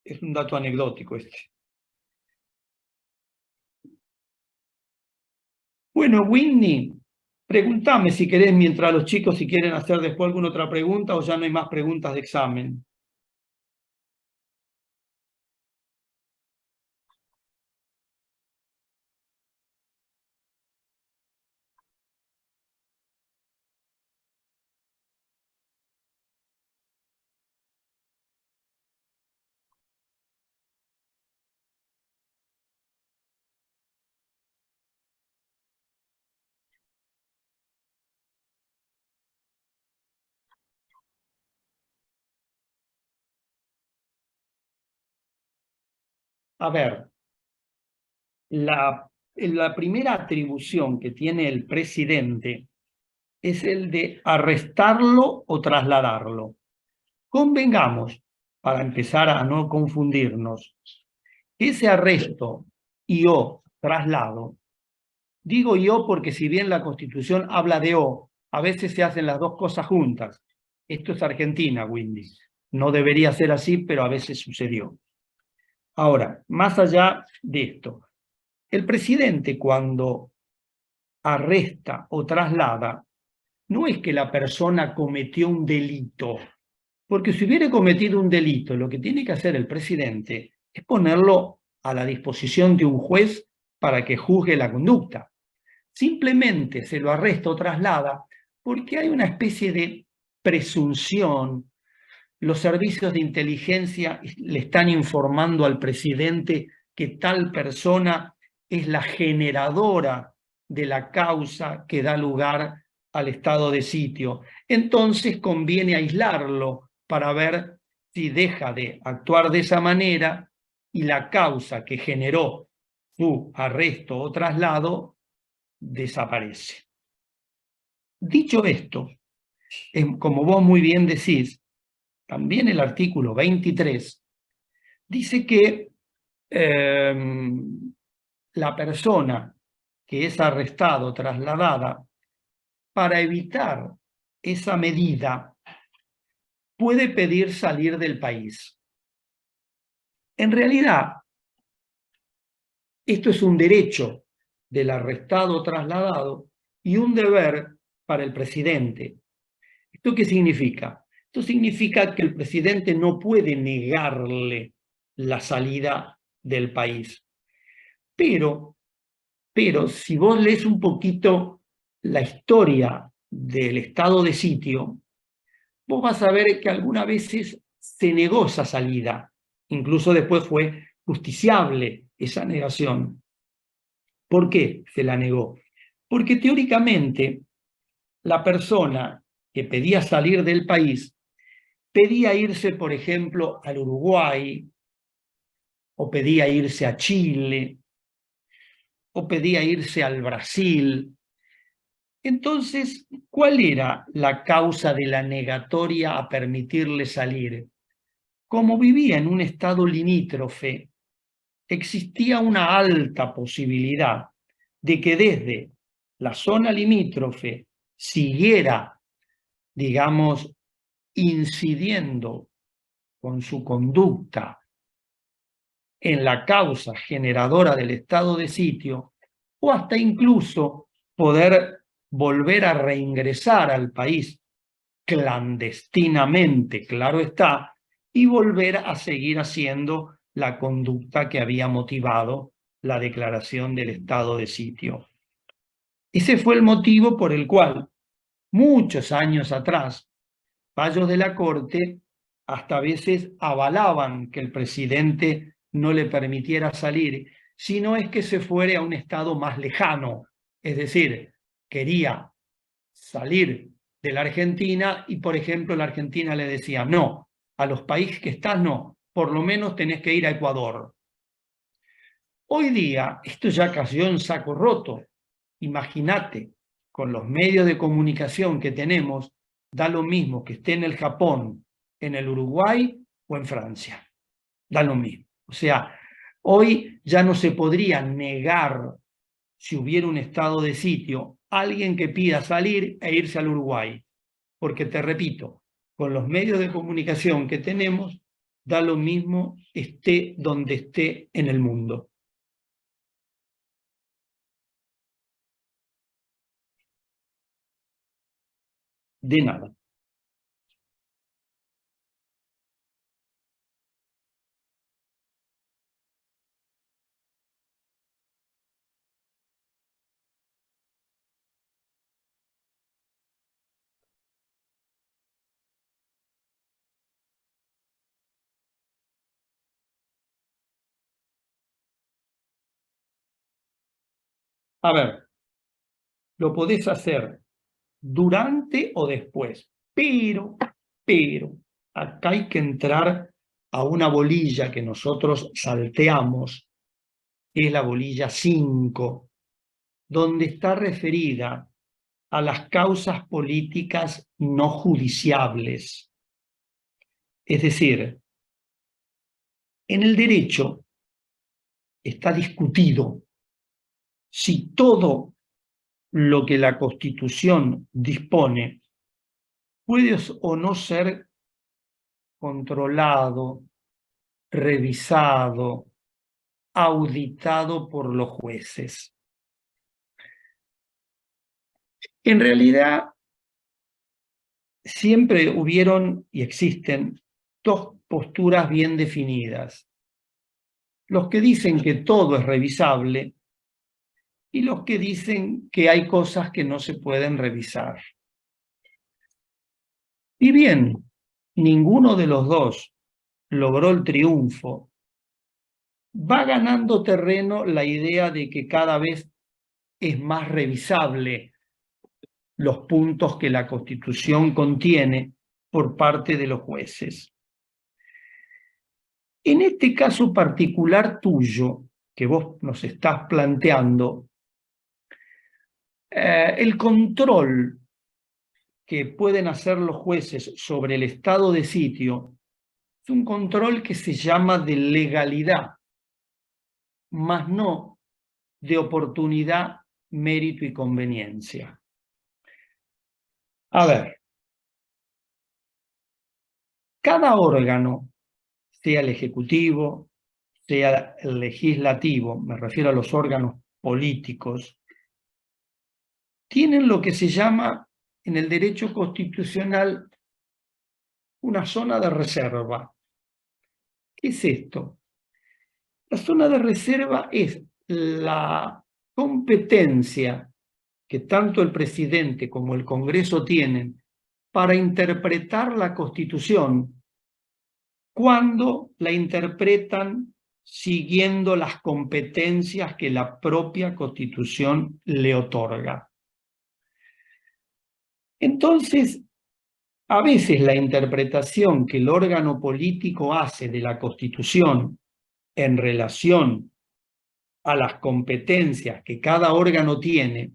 Es un dato anecdótico este. Bueno, Whitney, pregúntame si querés mientras los chicos si quieren hacer después alguna otra pregunta o ya no hay más preguntas de examen. A ver, la primera atribución que tiene el presidente es el de arrestarlo o trasladarlo. Convengamos, para empezar a no confundirnos, ese arresto y o traslado, digo yo porque si bien la Constitución habla de o, a veces se hacen las dos cosas juntas. Esto es Argentina, Windy. No debería ser así, pero a veces sucedió. Ahora, más allá de esto, el presidente cuando arresta o traslada, no es que la persona cometió un delito, porque si hubiera cometido un delito, lo que tiene que hacer el presidente es ponerlo a la disposición de un juez para que juzgue la conducta. Simplemente se lo arresta o traslada porque hay una especie de presunción. Los servicios de inteligencia le están informando al presidente que tal persona es la generadora de la causa que da lugar al estado de sitio. Entonces conviene aislarlo para ver si deja de actuar de esa manera y la causa que generó su arresto o traslado desaparece. Dicho esto, como vos muy bien decís, también el artículo 23 dice que la persona que es arrestada o trasladada, para evitar esa medida, puede pedir salir del país. En realidad, esto es un derecho del arrestado o trasladado y un deber para el presidente. ¿Esto qué significa? Esto significa que el presidente no puede negarle la salida del país. Pero si vos lees un poquito la historia del estado de sitio, vos vas a ver que algunas veces se negó esa salida. Incluso después fue justiciable esa negación. ¿Por qué se la negó? Porque teóricamente la persona que pedía salir del país pedía irse, por ejemplo, al Uruguay, o pedía irse a Chile, o pedía irse al Brasil. Entonces, ¿cuál era la causa de la negatoria a permitirle salir? Como vivía en un estado limítrofe, existía una alta posibilidad de que desde la zona limítrofe siguiera, digamos, incidiendo con su conducta en la causa generadora del estado de sitio, o hasta incluso poder volver a reingresar al país clandestinamente, claro está, y volver a seguir haciendo la conducta que había motivado la declaración del estado de sitio. Ese fue el motivo por el cual, muchos años atrás, fallos de la Corte hasta a veces avalaban que el presidente no le permitiera salir, sino es que se fuere a un estado más lejano, es decir, quería salir de la Argentina y, por ejemplo, la Argentina le decía, no, a los países que estás no, por lo menos tenés que ir a Ecuador. Hoy día esto ya cayó en saco roto. Imagínate, con los medios de comunicación que tenemos, da lo mismo que esté en el Japón, en el Uruguay o en Francia. Da lo mismo. O sea, hoy ya no se podría negar, si hubiera un estado de sitio, a alguien que pida salir e irse al Uruguay. Porque te repito, con los medios de comunicación que tenemos, da lo mismo esté donde esté en el mundo. De nada. A ver, lo podés hacer durante o después, pero, acá hay que entrar a una bolilla que nosotros salteamos, que es la bolilla 5, donde está referida a las causas políticas no judiciables. Es decir, en el derecho está discutido si todo lo que la Constitución dispone puede o no ser controlado, revisado, auditado por los jueces. En realidad, siempre hubieron y existen dos posturas bien definidas. Los que dicen que todo es revisable y los que dicen que hay cosas que no se pueden revisar. Y bien, ninguno de los dos logró el triunfo, va ganando terreno la idea de que cada vez es más revisable los puntos que la Constitución contiene por parte de los jueces. En este caso particular tuyo, que vos nos estás planteando, el control que pueden hacer los jueces sobre el estado de sitio es un control que se llama de legalidad, más no de oportunidad, mérito y conveniencia. A ver, cada órgano, sea el ejecutivo, sea el legislativo, me refiero a los órganos políticos, tienen lo que se llama en el derecho constitucional una zona de reserva. ¿Qué es esto? La zona de reserva es la competencia que tanto el presidente como el Congreso tienen para interpretar la Constitución cuando la interpretan siguiendo las competencias que la propia Constitución le otorga. Entonces, a veces la interpretación que el órgano político hace de la Constitución en relación a las competencias que cada órgano tiene,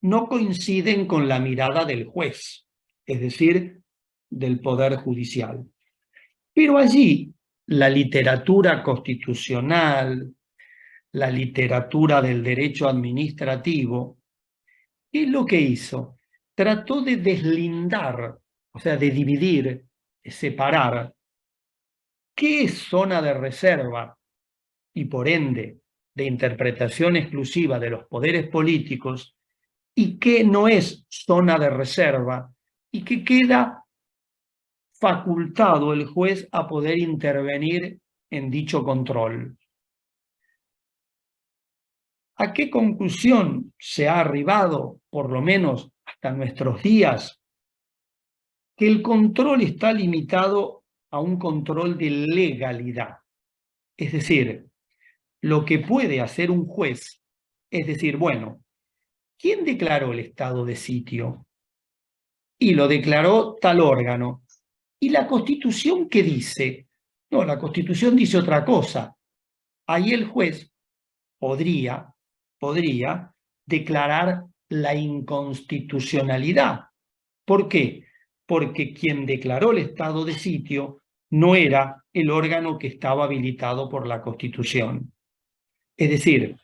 no coinciden con la mirada del juez, es decir, del Poder Judicial. Pero allí la literatura constitucional, la literatura del derecho administrativo, ¿Qué es lo que hizo? Trató de deslindar, o sea, de dividir, de separar qué es zona de reserva y por ende de interpretación exclusiva de los poderes políticos y qué no es zona de reserva y que queda facultado el juez a poder intervenir en dicho control. ¿A qué conclusión se ha arribado, por lo menos hasta nuestros días? Que el control está limitado a un control de legalidad. Es decir, lo que puede hacer un juez es decir, bueno, ¿quién declaró el estado de sitio? Y lo declaró tal órgano. ¿Y la Constitución qué dice? No, la Constitución dice otra cosa. Ahí el juez podría declarar la inconstitucionalidad. ¿Por qué? Porque quien declaró el estado de sitio no era el órgano que estaba habilitado por la Constitución. Es decir,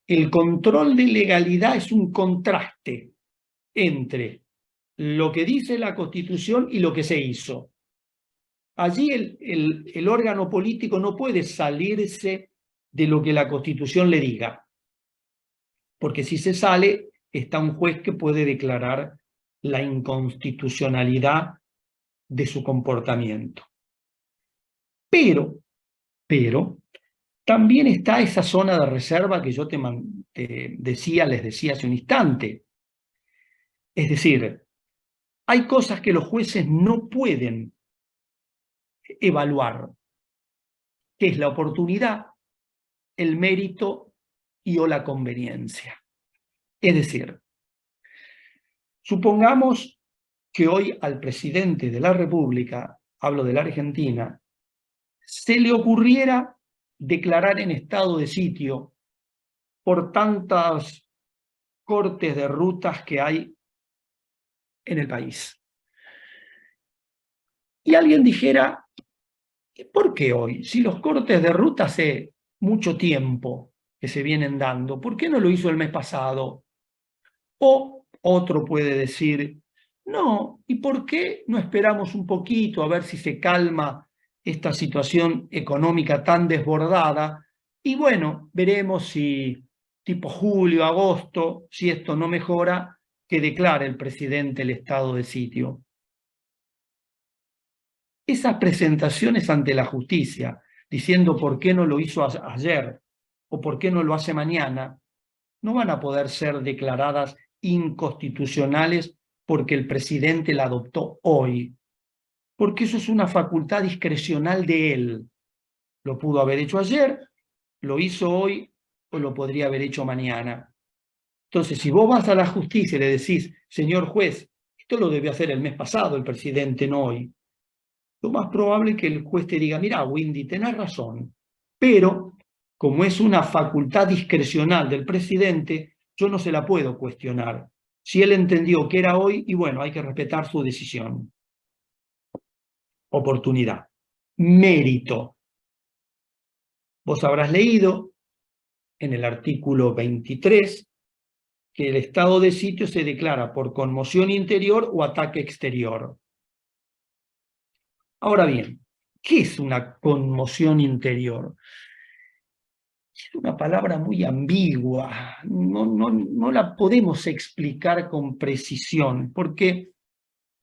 el control de legalidad es un contraste entre lo que dice la Constitución y lo que se hizo. Allí el órgano político no puede salirse de lo que la Constitución le diga, porque si se sale, está un juez que puede declarar la inconstitucionalidad de su comportamiento. Pero, también está esa zona de reserva que yo les decía hace un instante. Es decir, hay cosas que los jueces no pueden evaluar, que es la oportunidad, el mérito y o la conveniencia. Es decir, supongamos que hoy al presidente de la República, hablo de la Argentina, se le ocurriera declarar en estado de sitio por tantas cortes de rutas que hay en el país. Y alguien dijera, ¿por qué hoy? Si los cortes de ruta hace mucho tiempo que se vienen dando, ¿por qué no lo hizo el mes pasado? O otro puede decir, no, ¿y por qué no esperamos un poquito a ver si se calma esta situación económica tan desbordada? Y bueno, veremos si tipo julio, agosto, si esto no mejora, que declare el presidente el estado de sitio. Esas presentaciones ante la justicia, diciendo por qué no lo hizo ayer o por qué no lo hace mañana, no van a poder ser declaradas inconstitucionales porque el presidente la adoptó hoy, porque eso es una facultad discrecional de él. Lo pudo haber hecho ayer, lo hizo hoy o lo podría haber hecho mañana. Entonces, si vos vas a la justicia y le decís, señor juez, esto lo debió hacer el mes pasado el presidente, no hoy, lo más probable es que el juez te diga, mira, Windy, tenés razón, pero como es una facultad discrecional del presidente, yo no se la puedo cuestionar. Si él entendió que era hoy, y bueno, hay que respetar su decisión. Oportunidad. Mérito. Vos habrás leído en el artículo 23 que el estado de sitio se declara por conmoción interior o ataque exterior. Ahora bien, ¿qué es una conmoción interior? Es una palabra muy ambigua, no la podemos explicar con precisión, porque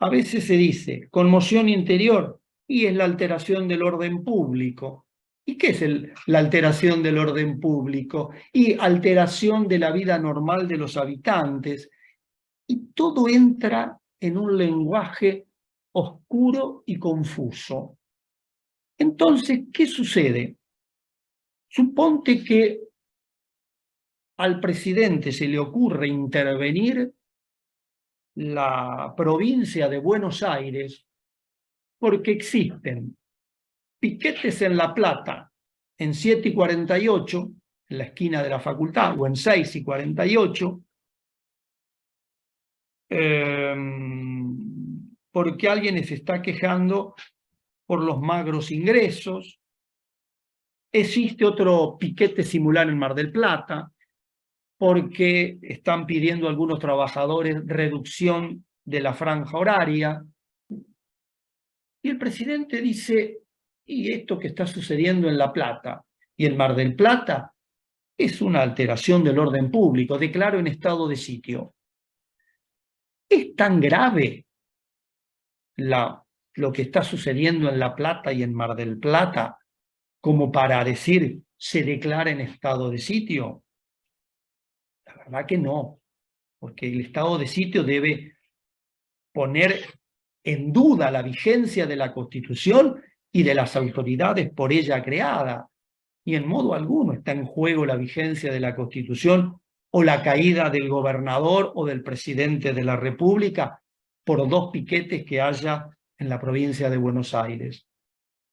a veces se dice conmoción interior y es la alteración del orden público. ¿Y qué es la alteración del orden público? Y alteración de la vida normal de los habitantes. Y todo entra en un lenguaje oscuro y confuso. Entonces, ¿qué sucede? Suponte que al presidente se le ocurre intervenir la provincia de Buenos Aires porque existen piquetes en La Plata en 7 y 48, en la esquina de la facultad, o en 6 y 48, porque alguien se está quejando por los magros ingresos. Existe otro piquete similar en Mar del Plata, porque están pidiendo algunos trabajadores reducción de la franja horaria. Y el presidente dice, y esto que está sucediendo en La Plata y en Mar del Plata es una alteración del orden público, declaro en estado de sitio. ¿Es tan grave lo que está sucediendo en La Plata y en Mar del Plata como para decir se declara en estado de sitio? La verdad que no, porque el estado de sitio debe poner en duda la vigencia de la Constitución y de las autoridades por ella creadas. Y en modo alguno está en juego la vigencia de la Constitución o la caída del gobernador o del presidente de la República por 2 piquetes que haya en la provincia de Buenos Aires.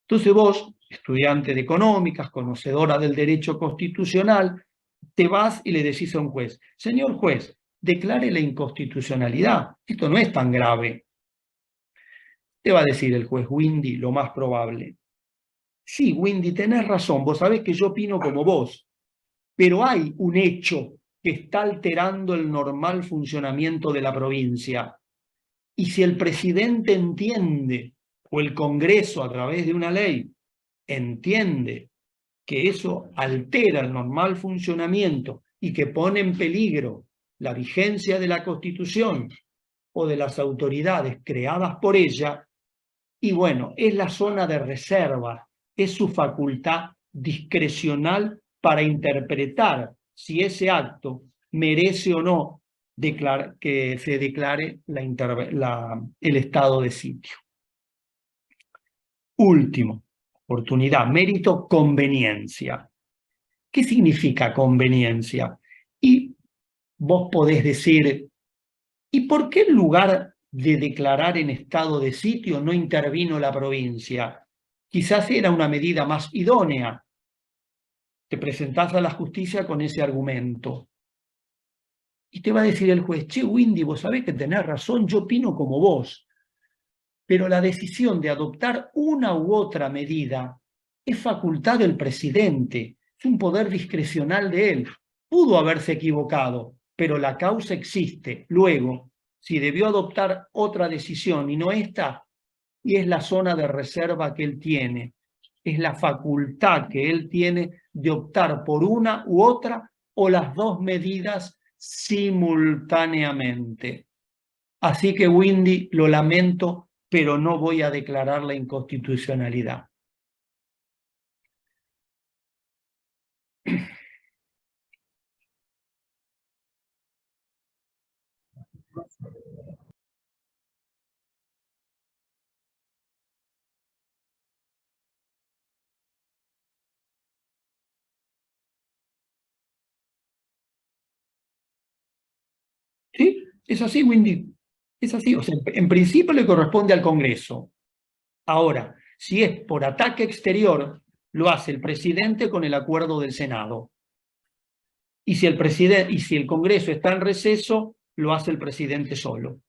Entonces vos, estudiante de económicas, conocedora del derecho constitucional, te vas y le decís a un juez, señor juez, declare la inconstitucionalidad, esto no es tan grave. Te va a decir el juez Windy, lo más probable. Sí, Windy, tenés razón, vos sabés que yo opino como vos, pero hay un hecho que está alterando el normal funcionamiento de la provincia. Y si el presidente entiende, o el Congreso a través de una ley, entiende que eso altera el normal funcionamiento y que pone en peligro la vigencia de la Constitución o de las autoridades creadas por ella, y bueno, es la zona de reserva, es su facultad discrecional para interpretar si ese acto merece o no que se declare el estado de sitio. Último, oportunidad, mérito, conveniencia. ¿Qué significa conveniencia? Y vos podés decir, ¿y por qué en lugar de declarar en estado de sitio no intervino la provincia? Quizás era una medida más idónea. Te presentás a la justicia con ese argumento. Y te va a decir el juez, che, Windy, vos sabés que tenés razón, yo opino como vos. Pero la decisión de adoptar una u otra medida es facultad del presidente, es un poder discrecional de él. Pudo haberse equivocado, pero la causa existe. Luego, si debió adoptar otra decisión y no esta, y es la zona de reserva que él tiene, es la facultad que él tiene de optar por una u otra o las 2 medidas simultáneamente. Así que, Windy, lo lamento, pero no voy a declarar la inconstitucionalidad. ¿Sí? Es así, Windy. Es así. O sea, en principio le corresponde al Congreso. Ahora, si es por ataque exterior, lo hace el presidente con el acuerdo del Senado. Y si el Congreso está en receso, lo hace el presidente solo.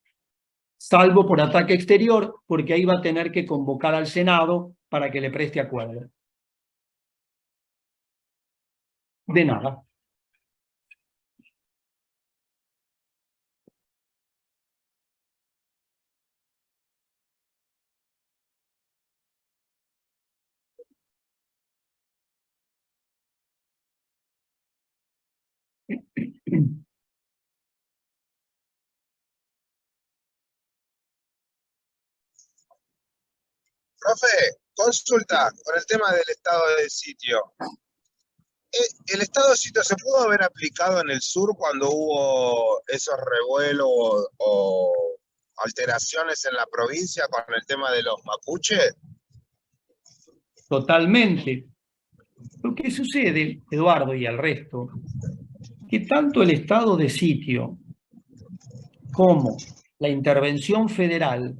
Salvo por ataque exterior, porque ahí va a tener que convocar al Senado para que le preste acuerdo. De nada. Profe, consulta con el tema del estado de sitio. ¿El estado de sitio se pudo haber aplicado en el sur cuando hubo esos revuelos o alteraciones en la provincia con el tema de los mapuches? Totalmente. Lo que sucede, Eduardo y al resto, que tanto el estado de sitio como la intervención federal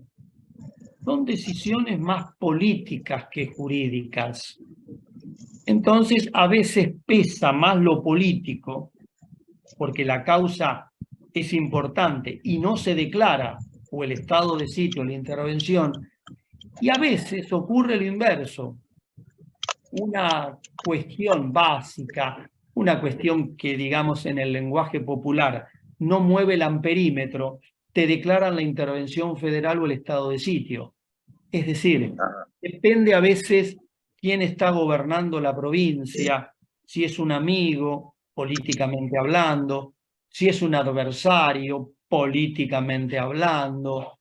son decisiones más políticas que jurídicas. Entonces, a veces pesa más lo político, porque la causa es importante y no se declara, o el estado de sitio, la intervención, y a veces ocurre lo inverso. Una cuestión básica una cuestión que, digamos, en el lenguaje popular no mueve el amperímetro, te declaran la intervención federal o el estado de sitio. Es decir, depende a veces quién está gobernando la provincia, si es un amigo, políticamente hablando, si es un adversario, políticamente hablando,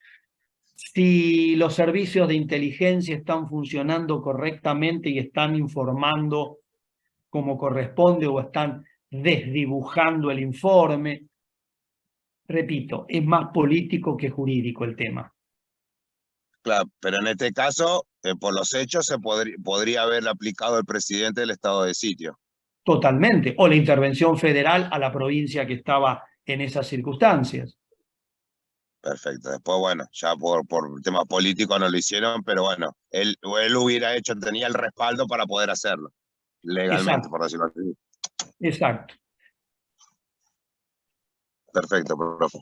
si los servicios de inteligencia están funcionando correctamente y están informando como corresponde o están desdibujando el informe. Repito, es más político que jurídico el tema. Claro, pero en este caso, por los hechos, se podría haber aplicado el presidente del estado de sitio. Totalmente. O la intervención federal a la provincia que estaba en esas circunstancias. Perfecto. Después, bueno, ya por temas políticos no lo hicieron, pero bueno, él hubiera hecho, tenía el respaldo para poder hacerlo, legalmente, Exacto. por decirlo así. Exacto. Perfecto, profe.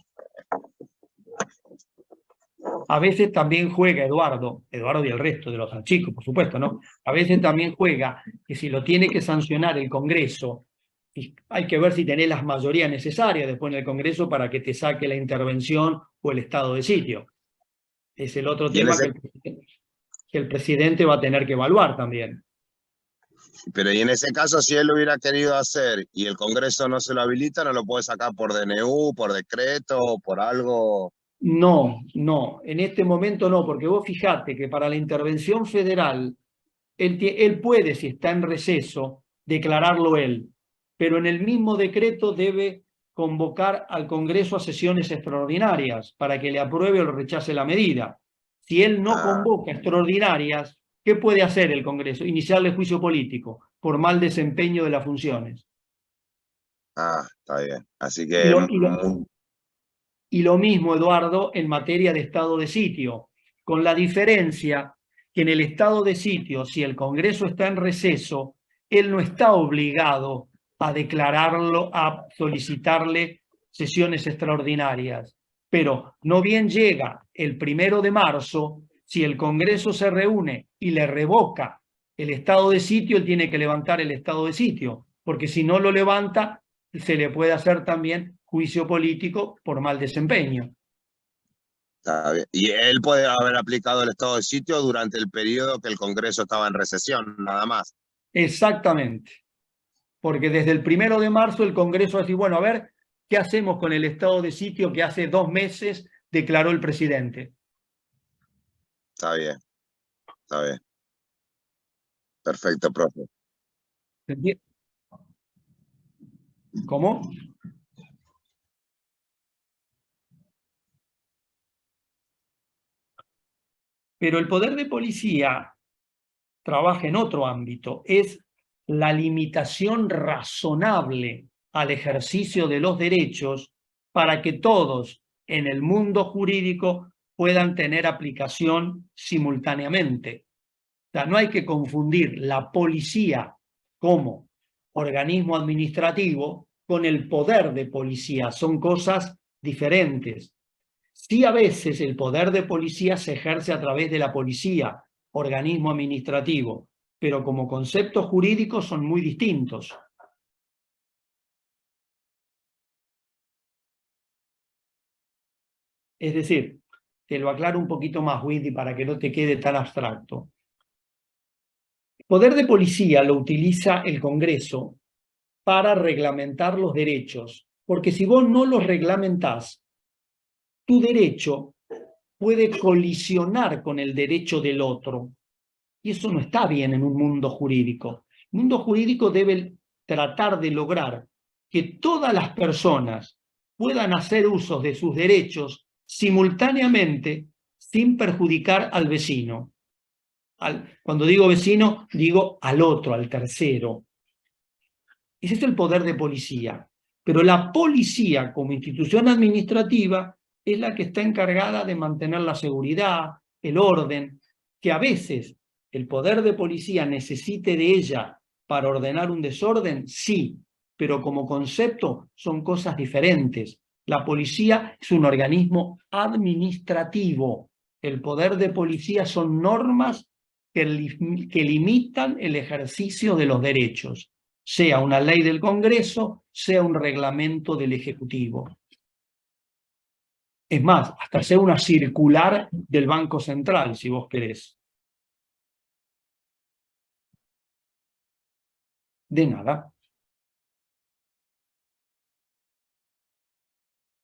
A veces también juega Eduardo y el resto de los chicos, por supuesto, ¿no? A veces también juega que si lo tiene que sancionar el Congreso, hay que ver si tenés las mayorías necesarias después en el Congreso para que te saque la intervención o el estado de sitio. Es el otro tema que el presidente va a tener que evaluar también. Pero y en ese caso, si él lo hubiera querido hacer y el Congreso no se lo habilita, ¿no lo puede sacar por DNU, por decreto, por algo? No, en este momento no, porque vos fijate que para la intervención federal, él puede, si está en receso, declararlo él, pero en el mismo decreto debe convocar al Congreso a sesiones extraordinarias para que le apruebe o le rechace la medida. Si él no convoca extraordinarias, ¿qué puede hacer el Congreso? Iniciarle juicio político por mal desempeño de las funciones. Está bien. Así que... Y lo mismo, Eduardo, en materia de estado de sitio, con la diferencia que en el estado de sitio, si el Congreso está en receso, él no está obligado a declararlo, a solicitarle sesiones extraordinarias. Pero no bien llega el 1 de marzo, si el Congreso se reúne y le revoca el estado de sitio, él tiene que levantar el estado de sitio, porque si no lo levanta, se le puede hacer también juicio político por mal desempeño. Está bien. Y él puede haber aplicado el estado de sitio durante el periodo que el Congreso estaba en recesión, nada más. Exactamente. Porque desde el 1 de marzo el Congreso va a decir, bueno, a ver, ¿qué hacemos con el estado de sitio que hace 2 meses declaró el presidente? Está bien. Está bien. Perfecto, profe. ¿Cómo? Pero el poder de policía trabaja en otro ámbito, es la limitación razonable al ejercicio de los derechos para que todos en el mundo jurídico puedan tener aplicación simultáneamente. O sea, no hay que confundir la policía como organismo administrativo con el poder de policía, son cosas diferentes. Sí, a veces el poder de policía se ejerce a través de la policía, organismo administrativo, pero como conceptos jurídicos son muy distintos. Es decir, te lo aclaro un poquito más, Windy, para que no te quede tan abstracto. El poder de policía lo utiliza el Congreso para reglamentar los derechos, porque si vos no los reglamentás, tu derecho puede colisionar con el derecho del otro. Y eso no está bien en un mundo jurídico. El mundo jurídico debe tratar de lograr que todas las personas puedan hacer uso de sus derechos simultáneamente sin perjudicar al vecino. Cuando digo vecino, digo al otro, al tercero. Ese es el poder de policía. Pero la policía como institución administrativa es la que está encargada de mantener la seguridad, el orden, que a veces el poder de policía necesite de ella para ordenar un desorden, sí, pero como concepto son cosas diferentes. La policía es un organismo administrativo. El poder de policía son normas que limitan el ejercicio de los derechos. sea una ley del Congreso, sea un reglamento del Ejecutivo. Es más, hasta sea una circular del Banco Central, si vos querés. De nada.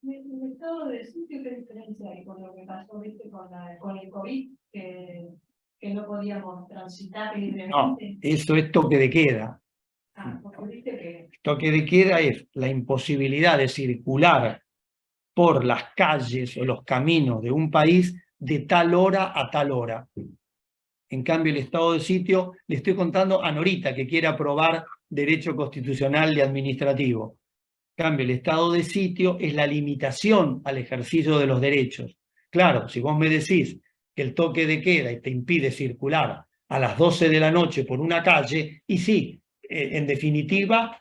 En el estado de sitio, ¿qué diferencia hay con lo que pasó, viste, con el COVID, que no podíamos transitar No, libremente? eso es toque de queda. Porque viste que Toque de queda es la imposibilidad de circular por las calles o los caminos de un país de tal hora a tal hora. En cambio, el estado de sitio, le estoy contando a Norita, que quiere aprobar derecho constitucional y administrativo. En cambio, el estado de sitio es la limitación al ejercicio de los derechos. Claro, si vos me decís que el toque de queda y te impide circular a las 12 de la noche por una calle, y sí, en definitiva,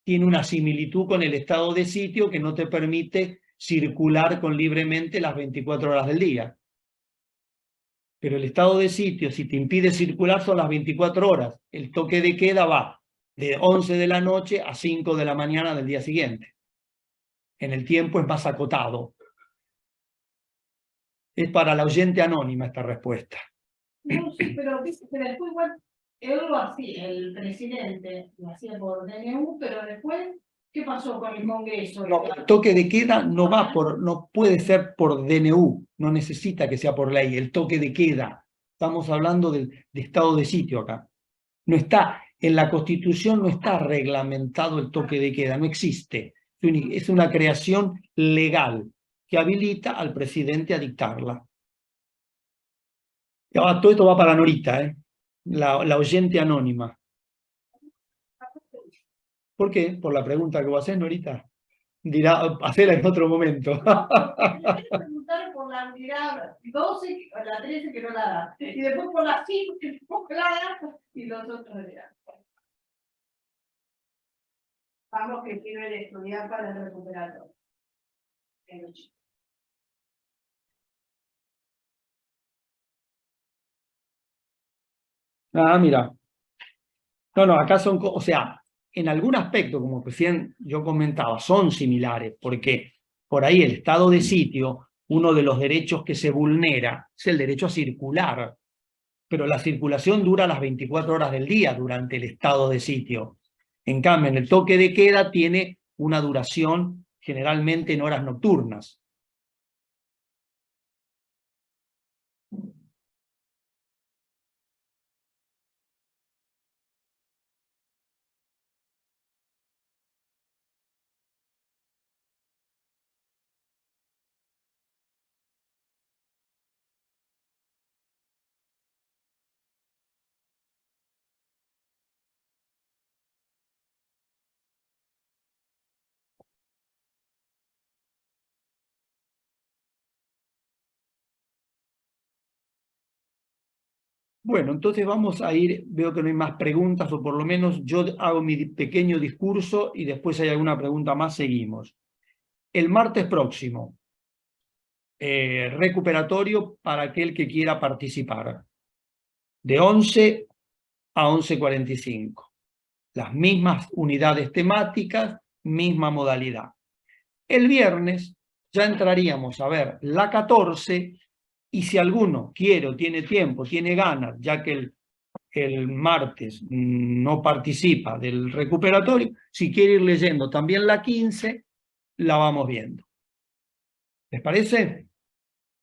tiene una similitud con el estado de sitio que no te permite circular libremente las 24 horas del día. Pero el estado de sitio, si te impide circular, son las 24 horas. El toque de queda va de 11 de la noche a 5 de la mañana del día siguiente. En el tiempo es más acotado. Es para la oyente anónima esta respuesta. no, sí, pero viste que después igual él lo hacía, el presidente lo hacía por DNU, pero después, ¿qué pasó con el Congreso? No, el toque de queda no puede ser por DNU, no necesita que sea por ley, el toque de queda. Estamos hablando de estado de sitio acá. No está, en la Constitución no está reglamentado el toque de queda, no existe. Es una creación legal que habilita al presidente a dictarla. Y ahora, todo esto va para Norita, la oyente anónima. ¿Por qué? Por la pregunta que vos hacés, Norita. Dirá, hacela en otro momento. Preguntaron por la unidad 12, o la 13 que no la da, y después por la 5 que tampoco la da, y los otros dirán. Vamos que quieren estudiar para el recuperador. Ah, mira. No, acá son, o sea, en algún aspecto, como recién yo comentaba, son similares, porque por ahí el estado de sitio, uno de los derechos que se vulnera es el derecho a circular, pero la circulación dura las 24 horas del día durante el estado de sitio. En cambio, en el toque de queda tiene una duración generalmente en horas nocturnas. Bueno, entonces vamos a ir, veo que no hay más preguntas, o por lo menos yo hago mi pequeño discurso y después hay alguna pregunta más, seguimos. El martes próximo, recuperatorio para aquel que quiera participar, de 11 a 11:45. Las mismas unidades temáticas, misma modalidad. El viernes ya entraríamos a ver la 14, y si alguno quiere o tiene tiempo, tiene ganas, ya que el martes no participa del recuperatorio, si quiere ir leyendo también la 15, la vamos viendo. ¿Les parece?